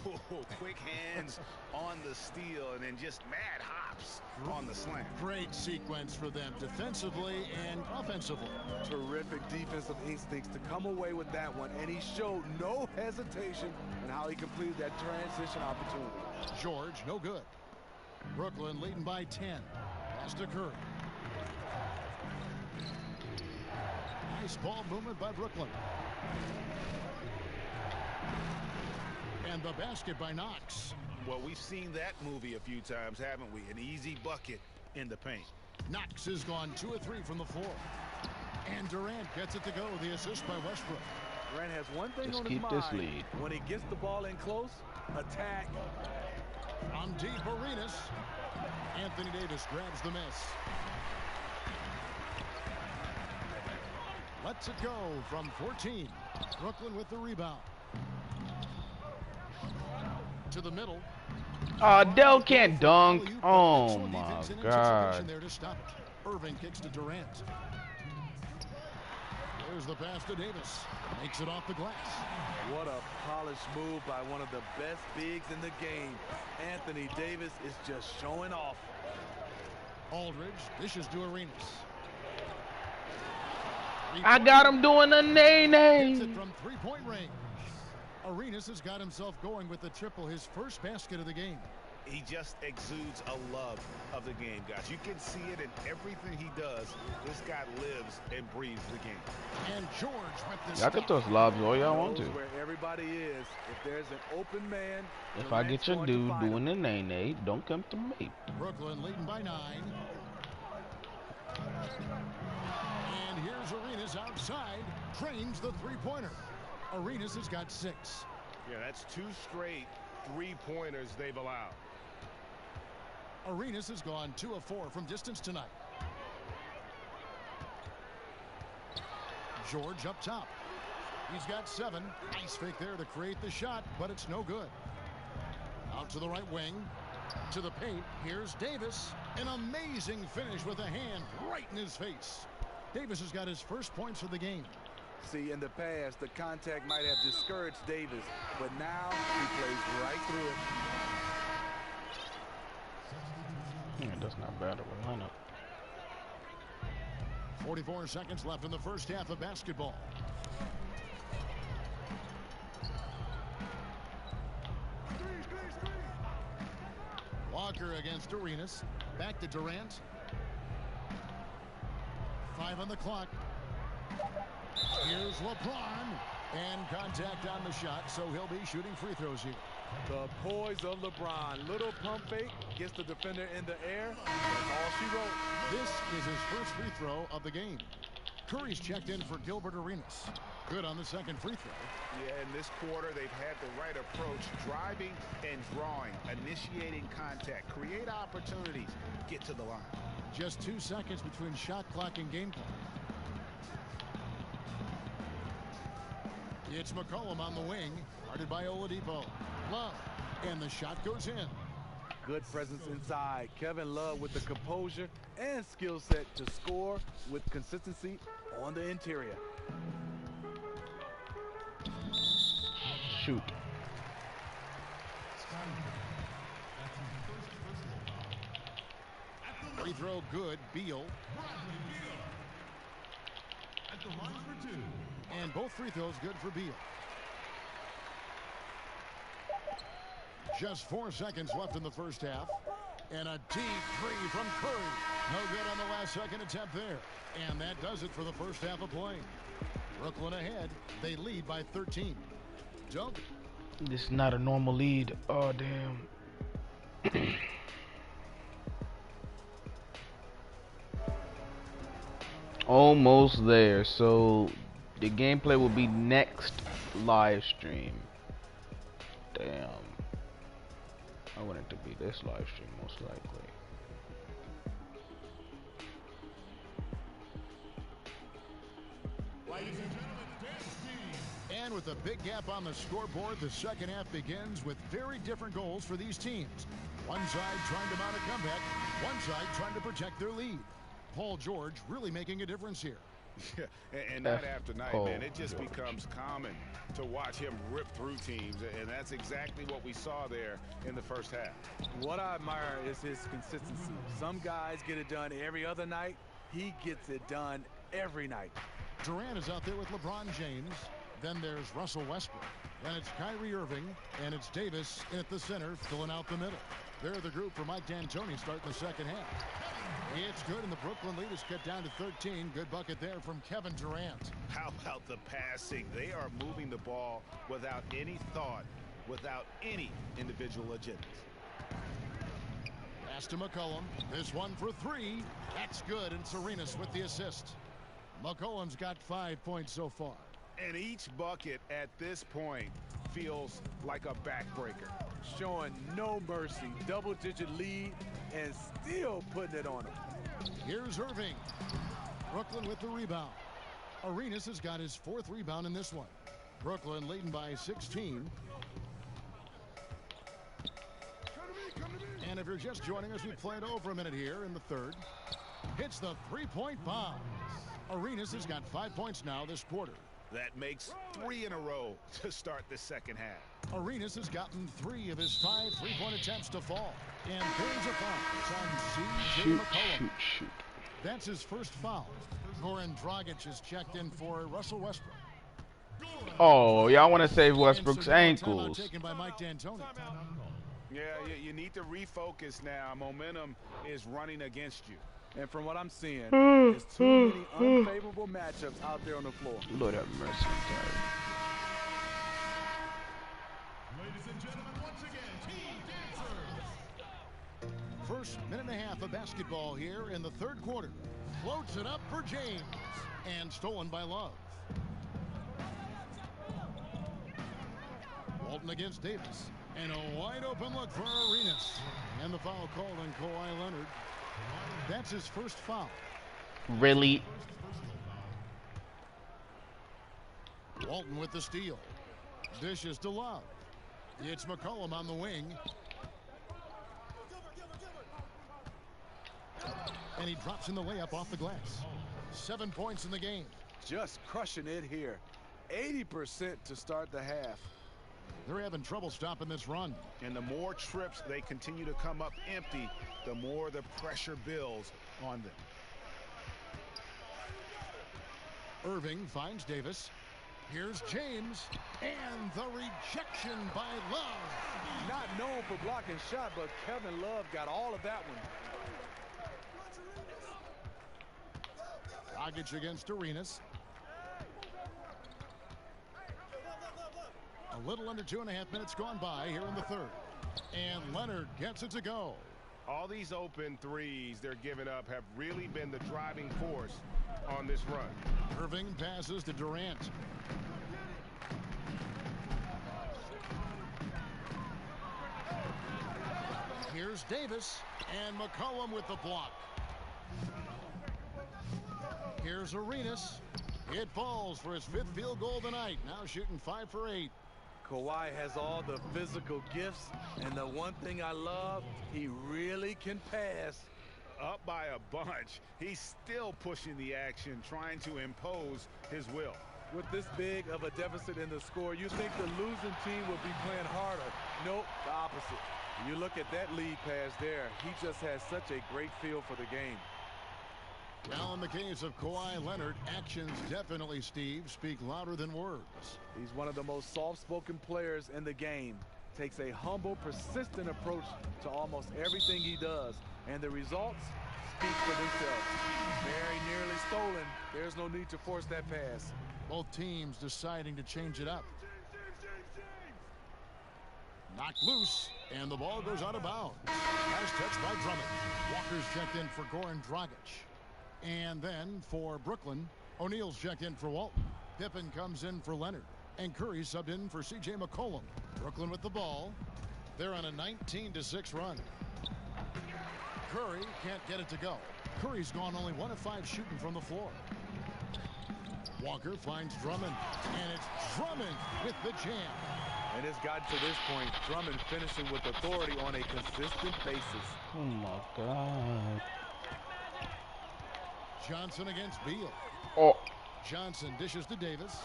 D: Whoa, quick hands on the steal and then just mad hops on the slam.
B: Great sequence for them defensively and offensively.
C: Terrific defensive instincts to come away with that one, and he showed no hesitation in how he completed that transition opportunity.
B: George, no good. Brooklyn leading by 10. Pass to Curry. Nice ball movement by Brooklyn. And the basket by Knox.
D: Well, we've seen that movie a few times, haven't we? An easy bucket in the paint.
B: Knox has gone 2 of 3 from the floor. And Durant gets it to go. The assist by Westbrook.
C: Grant has one thing
A: Just
C: on his
A: keep this
C: mind.
A: lead.
C: When he gets the ball in close, attack.
B: From deep, Arenas. Anthony Davis grabs the miss. Lets it go from 14. Brooklyn with the rebound. To the middle.
A: Dell can't dunk. Oh my God.
B: There to stop it. Irving kicks to Durant. There's the pass to Davis. Makes it off the glass.
C: What a polished move by one of the best bigs in the game. Anthony Davis is just showing off.
B: Aldridge dishes to Arenas.
A: I got him doing a nay-nay.
B: Hits it from three-point range. Arenas has got himself going with the triple, his first basket of the game.
E: He just exudes a love of the game, guys. You can see it in everything he does. This guy lives and breathes the game.
B: And George with the
A: Y'all can throw lobs all y'all want to.
C: Where everybody is. If there's an open man,
A: If I get your dude doing a nay-nay, don't come to me.
B: Brooklyn leading by 9. And here's Arenas outside. Trains the three-pointer. Arenas has got 6.
D: Yeah, that's 2 straight three-pointers they've allowed.
B: Arenas has gone 2 of 4 from distance tonight. George up top. He's got 7. Nice fake there to create the shot, but it's no good. Out to the right wing. To the paint. Here's Davis. An amazing finish with a hand right in his face. Davis has got his first points of the game.
C: See, in the past, the contact might have discouraged Davis, but now he plays right through it.
A: Yeah, that's not bad of a lineup.
B: 44 seconds left in the first half of basketball. Walker against Arenas. Back to Durant. 5 on the clock. Here's LeBron. And contact on the shot, so he'll be shooting free throws here.
C: The poise of LeBron. Little pump fake. Gets the defender in the air. That's all she wrote.
B: This is his first free throw of the game. Curry's checked in for Gilbert Arenas. Good on the second free throw.
E: Yeah, in this quarter, they've had the right approach. Driving and drawing. Initiating contact. Create opportunities. Get to the line.
B: Just 2 seconds between shot clock and game clock. It's McCollum on the wing, guarded by Oladipo. Love, and the shot goes in.
C: Good presence inside. Kevin Love with the composure and skill set to score with consistency on the interior.
A: Shoot.
B: Free throw good, Beal. And both free throws good for Beal. Just 4 seconds left in the first half. And a deep three from Curry. No good on the last second attempt there. And that does it for the first half of play. Brooklyn ahead. They lead by 13. Dope.
A: This is not a normal lead. Oh, damn. Almost there. So the gameplay will be next live stream. Damn. I want it to be this live stream most likely.
B: And with a big gap on the scoreboard, the second half begins with very different goals for these teams. One side trying to mount a comeback, one side trying to protect their lead. Paul George really making a difference here.
E: Yeah, and night after night, man, it just becomes common to watch him rip through teams, and that's exactly what we saw there in the first half.
C: What I admire is his consistency. Some guys get it done every other night. He gets it done every night.
B: Durant is out there with LeBron James. Then there's Russell Westbrook. Then it's Kyrie Irving, and it's Davis at the center, filling out the middle. They're the group for Mike D'Antoni starting the second half. It's good, and the Brooklyn lead is cut down to 13. Good bucket there from Kevin Durant.
E: How about the passing? They are moving the ball without any thought, without any individual agendas.
B: Pass to McCollum. This one for 3. That's good, and Arenas with the assist. McCollum's got 5 points so far.
D: And each bucket at this point feels like a backbreaker.
C: Showing no mercy. Double-digit lead and still putting it on them.
B: Here's Irving. Brooklyn with the rebound. Arenas has got his 4th rebound in this one. Brooklyn leading by 16. And if you're just joining us, we've played over a minute here in the 3rd. Hits the 3-point bomb. Arenas has got 5 points now this quarter.
D: That makes 3 in a row to start the second half.
B: Arenas has gotten 3 of his 5 3-point attempts to fall. And there's a foul. It's on C.J. McCollum.
A: Shoot.
B: That's his first foul. Goran Dragic is checked in for Russell Westbrook.
A: Oh, y'all want to save Westbrook's ankles.
B: Taken by Mike D'Antoni.
D: Yeah, you need to refocus now. Momentum is running against you.
C: And from what I'm seeing, there's too many unfavorable matchups out there on the floor.
A: Lord have mercy.
B: Ladies and gentlemen, once again, Team Dancers. First minute and a half of basketball here in the 3rd quarter. Floats it up for James. And stolen by Love. Walton against Davis. And a wide open look for Arenas. And the foul called on Kawhi Leonard. That's his first foul.
A: Really?
B: Walton with the steal. Dishes to Love. It's McCollum on the wing. And he drops in the layup off the glass. 7 points in the game.
C: Just crushing it here. 80% to start the half.
B: They're having trouble stopping this run.
D: And the more trips they continue to come up empty, the more the pressure builds on them.
B: Irving finds Davis. Here's James. And the rejection by Love.
C: Not known for blocking shot, but Kevin Love got all of that one.
B: Dragic against Arenas. A little under 2.5 minutes gone by here in the 3rd. And Leonard gets it to go.
E: All these open threes they're giving up have really been the driving force on this run.
B: Irving passes to Durant. Here's Davis. And McCollum with the block. Here's Arenas. It falls for his 5th field goal tonight. Now shooting 5 for 8.
C: Kawhi has all the physical gifts, and the one thing I love, he really can pass.
D: Up by a bunch, he's still pushing the action, trying to impose his will.
C: With this big of a deficit in the score, you think the losing team would be playing harder. Nope, the opposite. You look at that lead pass there, he just has such a great feel for the game.
B: Now in the case of Kawhi Leonard, actions definitely, Steve, speak louder than words.
C: He's one of the most soft-spoken players in the game. Takes a humble, persistent approach to almost everything he does. And the results speak for themselves. Very nearly stolen. There's no need to force that pass.
B: Both teams deciding to change it up. Knocked loose, and the ball goes out of bounds. Nice touch by Drummond. Walker's checked in for Goran Dragic. And then for Brooklyn, O'Neal's checked in for Walton. Pippen comes in for Leonard. And Curry subbed in for C.J. McCollum. Brooklyn with the ball. They're on a 19-6 run. Curry can't get it to go. Curry's gone only 1 of 5 shooting from the floor. Walker finds Drummond. And it's Drummond with the jam.
C: And it's gotten to this point, Drummond finishing with authority on a consistent basis.
A: Oh my God.
B: Johnson against Beal.
A: Oh.
B: Johnson dishes to Davis.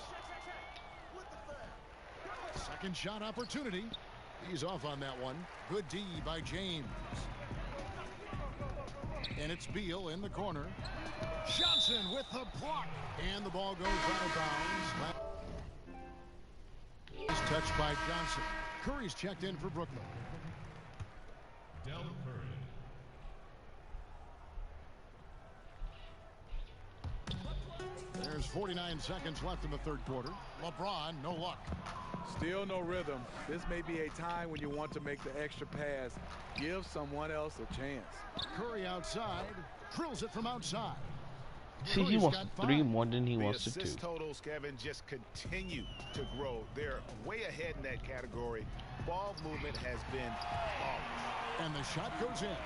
B: Second shot opportunity. He's off on that one. Good D by James. And it's Beal in the corner. Johnson with the block. And the ball goes out of bounds. Nice touch by Johnson. Curry's checked in for Brooklyn. Del Curry. There's 49 seconds left in the 3rd quarter. LeBron, no luck.
C: Still no rhythm. This may be a time when you want to make the extra pass. Give someone else a chance.
B: Curry outside. Drills it from outside.
A: See, he
B: Curry's
A: wants
B: got
A: 3
B: 5.
A: more than he
D: The
A: wants to 2.
D: assist totals, Kevin, just continue to grow. They're way ahead in that category. Ball movement has been flawless.
B: And the shot goes in.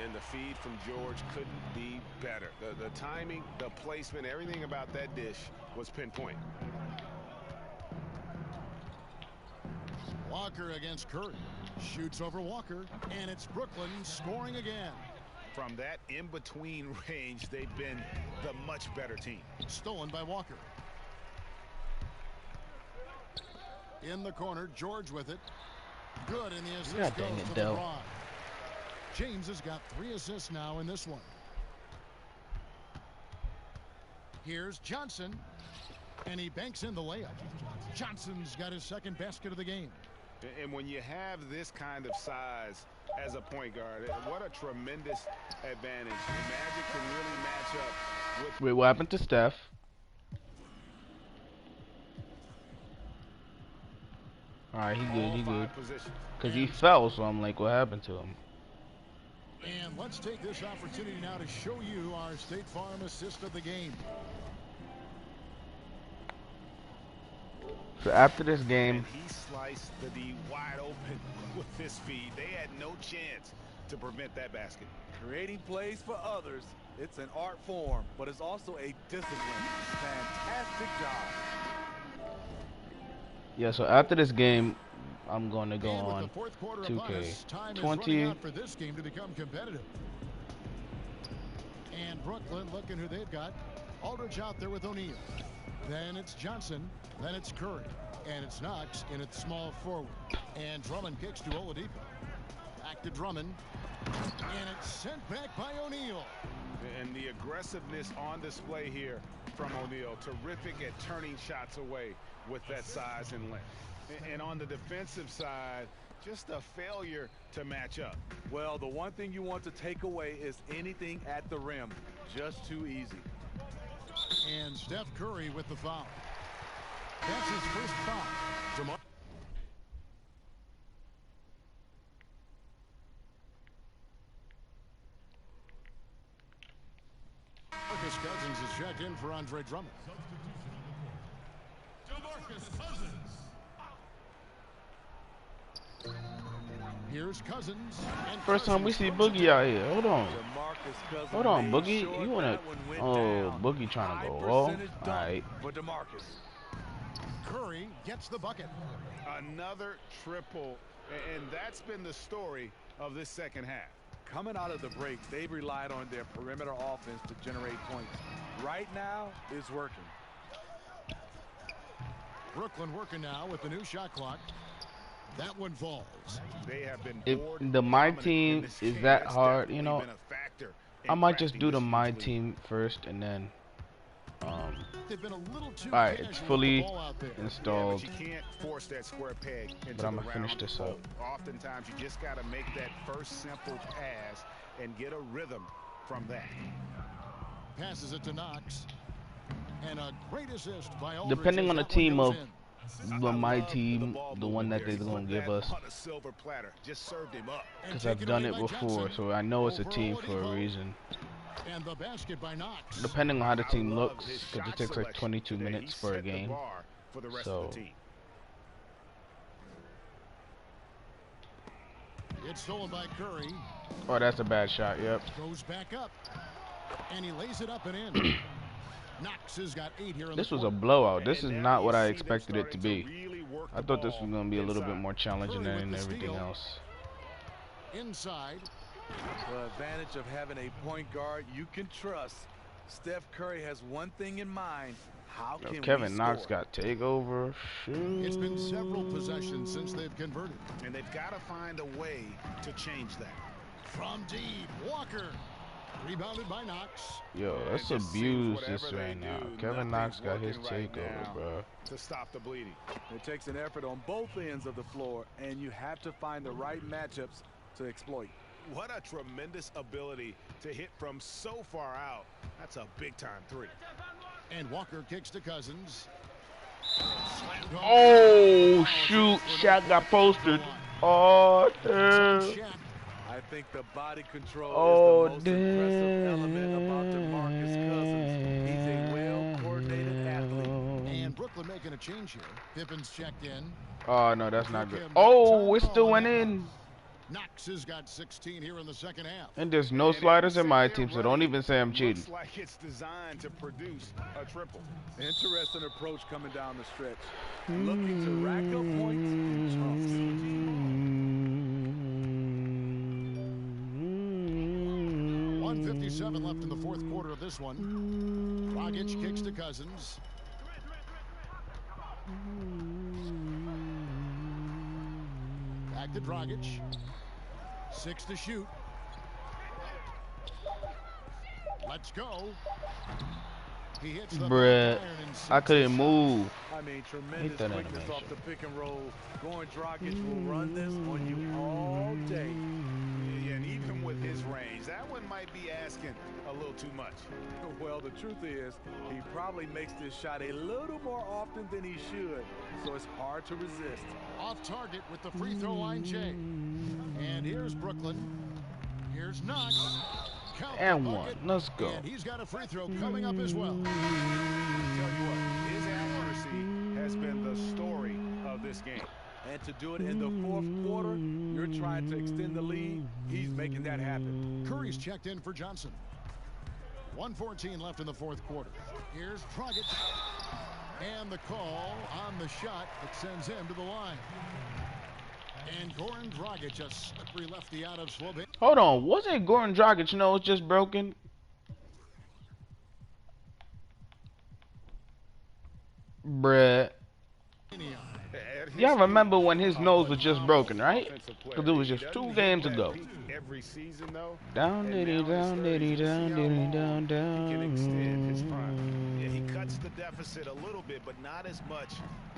E: And the feed from George couldn't be better. The timing, the placement, everything about that dish was pinpoint.
B: Walker against Curry. Shoots over Walker, and it's Brooklyn scoring again.
D: From that in-between range, they've been the much better team.
B: Stolen by Walker. In the corner, George with it. Good, and the assist
A: God dang
B: goes
A: it,
B: to
A: Dell.
B: LeBron. James has got 3 assists now in this one. Here's Johnson, and he banks in the layup. Johnson's got his 2nd basket of the game.
E: And when you have this kind of size as a point guard, what a tremendous advantage. The Magic can really match up with...
A: Wait, what happened to Steph? Alright, he good, he good. Because he fell, so I'm like, what happened to him?
B: And let's take this opportunity now to show you our State Farm assist of the game.
A: So after this game,
D: And he sliced the D wide open with this feed. They had no chance to prevent that basket.
C: Creating plays for others, it's an art form, but it's also a discipline. Fantastic job.
A: yeah, so after this game, I'm going to go
B: And with
A: on
B: the 4th quarter upon
A: 2K.
B: us, time is running
A: 20.
B: out for this game to become competitive. And Brooklyn, looking who they've got. Aldridge out there with O'Neal. Then it's Johnson. Then it's Curry. And it's Knox in its small forward. And Drummond kicks to Oladipo. Back to Drummond. And it's sent back by O'Neal.
E: And the aggressiveness on display here from O'Neal. Terrific at turning shots away with that size and length. And on the defensive side, just a failure to match up.
C: Well, the one thing you want to take away is anything at the rim. Just too easy.
B: And Steph Curry with the foul. That's his first foul. DeMar Marcus Cousins is checked in for Andre Drummond. DeMarcus Cousins. Here's Cousins. And
A: First time we see
B: Cousins
A: Boogie out here. Hold on.
C: DeMarcus Cousins
A: Hold on,
C: made
A: Boogie.
C: sure
A: You wanna?
C: that one went
A: Oh,
C: down.
A: Boogie trying to go
C: High
A: off.
C: percentage dunk
A: Alright.
C: for DeMarcus.
B: Curry gets the bucket.
E: Another triple. And that's been the story of this second half.
C: Coming out of the break, they've relied on their perimeter offense to generate points. Right now, it's working.
B: Brooklyn working now with the new shot clock. That one falls.
E: They have been
A: If
E: bored
A: the my
E: dominant
A: team
E: in this
A: is
E: game.
A: that
E: That's
A: hard,
E: definitely
A: you know,
E: been a factor in
A: I might just
E: crafting
A: do the
E: this
A: my
E: huge lead.
A: team first and then
B: They've been a little too
A: Alright,
B: casual
A: it's
B: with
A: fully
B: the ball out there.
A: installed.
E: Yeah, but you can't force that square peg into
A: But I'm
E: the
A: gonna finish
E: round
A: this
E: hole.
A: up.
E: Oftentimes, you just got to make that first simple pass and get a rhythm from that.
B: Passes it to Knox. And a great assist by Aldridge.
A: Depending
B: as
A: on the
B: that one
A: team
B: goes
A: of
B: in.
A: the my
E: love
A: team,
E: ball
A: the one
E: movement
A: that
E: there.
A: they're
E: He
A: gonna
E: put
A: give
E: that
A: us,
E: on a silver platter, just served him up.
B: And
A: because I've
B: taken
A: done
B: away
A: it
B: by
A: before,
B: Johnson.
A: so I know it's a
B: Over
A: team for a
B: Oladipo.
A: reason.
B: And the basket by Knox.
A: Depending on how the
E: I
A: team
E: love
A: looks,
E: his
A: because it
E: shot
A: takes like
E: selection
A: 22
E: today.
A: minutes
E: He
A: for a
E: set the
A: game.
E: bar for the rest
A: So
E: of the team.
B: It's stolen by Curry.
A: oh, that's a bad shot. Yep.
B: Goes back up. And he lays it up and in. Knox has got 8 here in
A: This
B: the
A: was a
B: quarter.
A: blowout. This is
E: And now
A: not
E: you
A: what I
E: see them
A: expected it to
E: starting
A: be.
E: really work
A: I
E: the
A: thought this
E: ball
A: was gonna be a little bit
E: inside.
A: more challenging
B: Curry with
A: than
B: the
A: everything
B: steal.
A: else.
B: Inside.
C: The advantage of having a point guard you can trust. Steph Curry has one thing in mind. How
A: Yo,
C: can
A: Kevin
C: we
A: Knox
C: score?
A: got takeover. Shoot.
B: It's been several possessions since they've converted.
E: And they've got to find a way to change that.
B: From deep, Walker. Rebounded by Knox.
A: Yo,
E: And it
A: let's
E: just seems
A: abuse
E: whatever
A: this
E: they
A: right now.
E: do,
A: Kevin Knox got his
E: nothing's working right
A: takeover,
E: now
A: bro.
E: to stop the bleeding.
C: It takes an effort on both ends of the floor, and you have to find the right matchups to exploit.
E: What a tremendous ability to hit from so far out. That's a big-time three.
B: And Walker kicks to Cousins.
A: Oh shoot! Shaq got posted. Oh damn.
B: Shaq.
C: I think the body control
A: Oh,
C: is the most impressive element about DeMarcus Cousins. He's a well-coordinated athlete.
B: And Brooklyn making a change here. Pippin's checked in.
A: Oh, no, that's not
B: Took
A: good.
B: him
A: Oh,
B: no
A: it
B: time
A: still
B: on
A: went
B: that
A: in.
B: one. Knox has got 16 here in the second half.
A: And there's no
D: And
A: sliders
D: every
A: in my
D: set
A: team,
D: they're
A: so don't
D: running
A: even say I'm cheating.
D: Looks like it's designed to produce a triple.
C: Interesting approach coming down the stretch. Looking to rack up points and trumps.
B: 1:57 left in the fourth quarter of this one. Dragic kicks to Cousins. Back to Dragic. 6 to shoot. Let's go. He hits the
A: Bruh,
B: back iron and
A: I
B: sinks
A: couldn't
B: it.
A: move.
C: I mean, tremendous
A: that
C: quickness
A: animation.
C: off the pick and roll. Goran Dragic will run this on you all day.
D: Yeah, and even with his range, that one might be asking a little too much.
C: Well, the truth is, he probably makes this shot a little more often than he should, so it's hard to resist.
B: Off target with the free throw line Jay. And here's Brooklyn. Here's Knox. Count the
A: And one.
B: bucket.
A: Let's go.
B: And he's got a free throw coming up as well.
D: Tell you what, his accuracy has been the story of this game.
C: And to do it in the fourth quarter, you're trying to extend the lead. He's making that happen.
B: Curry's checked in for Johnson. 1:14 left in the fourth quarter. Here's Dragic. And the call on the shot that sends him to the line. And Goran Dragic, a slippery lefty out of Slovenia.
A: Hold on, wasn't Goran Dragic nose just broken? Bruh. Y'all remember when his nose was just broken, right? Because it was just 2 games ago.
D: Every season, though.
A: Down, diddy, down, diddy, down, diddy, down,
D: He can extend his prime.
A: down.
D: Yeah, he cuts the deficit a little bit, but not as much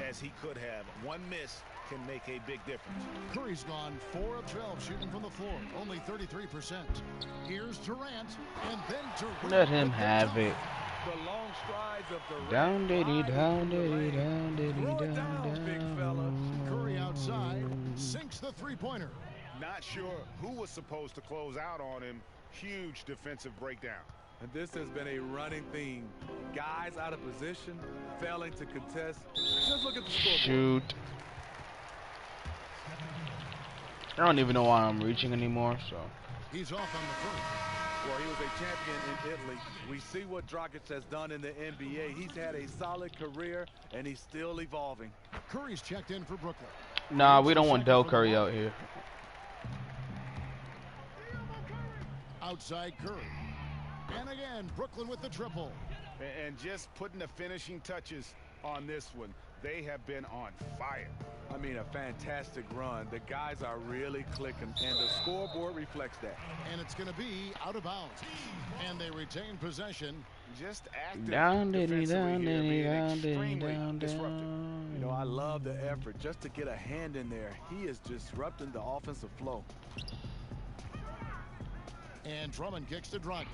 D: as he could have. One miss can make a big difference.
B: Curry's gone 4 of 12 shooting from the floor, only 33%. Here's Durant, and then Durant.
A: Let him
B: with the
A: have
B: dunk.
A: it.
C: The long strides of Durant.
A: Down, diddy,
C: right
A: down,
C: into the
A: diddy,
C: lane.
A: down, diddy,
C: Throw it
A: down,
C: big fella.
A: down.
B: Curry outside, sinks the three-pointer.
D: Not sure who was supposed to close out on him. Huge defensive breakdown.
C: And this has been a running theme. Guys out of position, failing to contest. Just look at the scoreboard.
A: Shoot. I don't even know why I'm reaching anymore, so.
B: He's off on the first.
C: Well, he was a champion in Italy. We see what Dragic has done in the NBA. He's had a solid career, and he's still evolving.
B: Curry's checked in for Brooklyn.
A: Nah, we don't want Del Curry out here.
B: Outside Curry. And again, Brooklyn with the triple.
D: And just putting the finishing touches on this one. They have been on fire.
C: I mean, a fantastic run. The guys are really clicking, and the scoreboard reflects that.
B: And it's going to be out of bounds. And they retain possession.
D: Just active
A: Down, diddy,
D: defensively
A: down,
D: here,
A: diddy,
D: being
A: down, diddy,
D: extremely
A: down,
D: disruptive.
C: You know, I love the effort just to get a hand in there. He is disrupting the offensive flow.
B: And Drummond kicks to Dragic.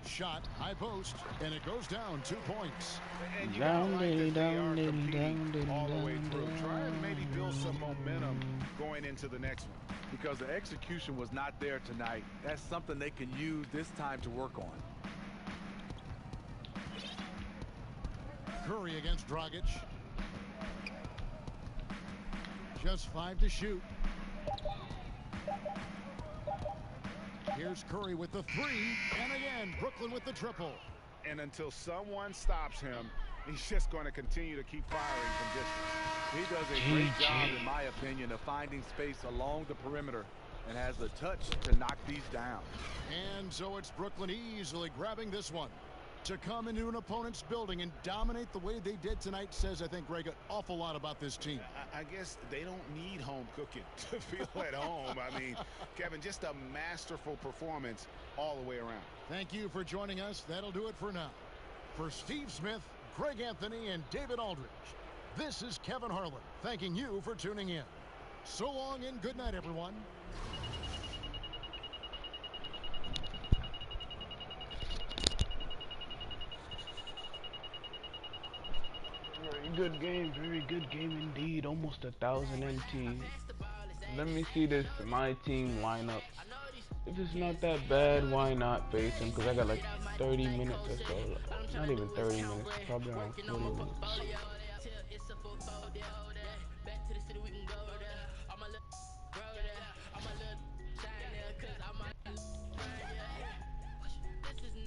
B: Shot, high post, and it goes down 2 points.
D: And you
A: Down,
D: gotta like
A: diddy,
D: that they
A: down,
D: are
A: diddy,
D: competing
A: down, diddy,
D: all the way
A: down,
D: through. Try and
A: down.
D: maybe build some momentum going into the next one.
C: Because the execution was not there tonight. That's something they can use this time to work on.
B: Curry against Dragic. Just 5 to shoot. Here's Curry with the 3. And again, Brooklyn with the triple.
D: And until someone stops him, he's just going to continue to keep firing from distance.
C: He does a great job, in my opinion, of finding space along the perimeter and has the touch to knock these down.
B: And so it's Brooklyn easily grabbing this one. To come into an opponent's building and dominate the way they did tonight says, I think, Greg, an awful lot about this team.
D: I guess they don't need home cooking to feel at home. I mean, Kevin, just a masterful performance all the way around.
B: Thank you for joining us. That'll do it for now. For Steve Smith, Greg Anthony, and David Aldridge, this is Kevin Harlan thanking you for tuning in. So long and good night, everyone.
A: Very good game indeed. Almost 1,000 NT. Let me see this my team lineup. If it's not that bad, why not face him? Because I got like 30 minutes or so. Not even 30 minutes, probably around 40 minutes.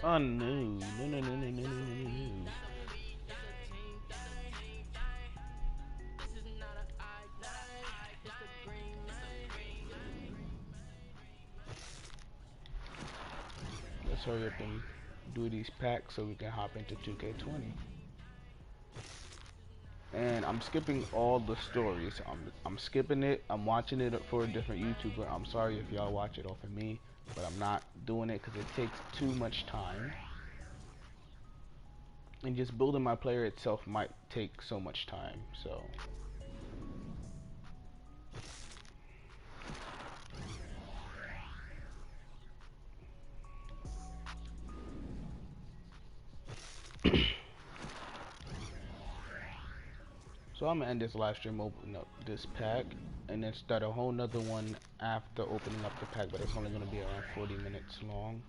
A: Oh no, no. Let's hurry up and do these packs so we can hop into 2K20. And I'm skipping all the stories. I'm skipping it. I'm watching it for a different YouTuber. I'm sorry if y'all watch it off of me, but I'm not doing it because it takes too much time. And just building my player itself might take so much time. So So I'm gonna end this live stream, open up this pack, and then start a whole nother one after opening up the pack, but it's only gonna be around 40 minutes long.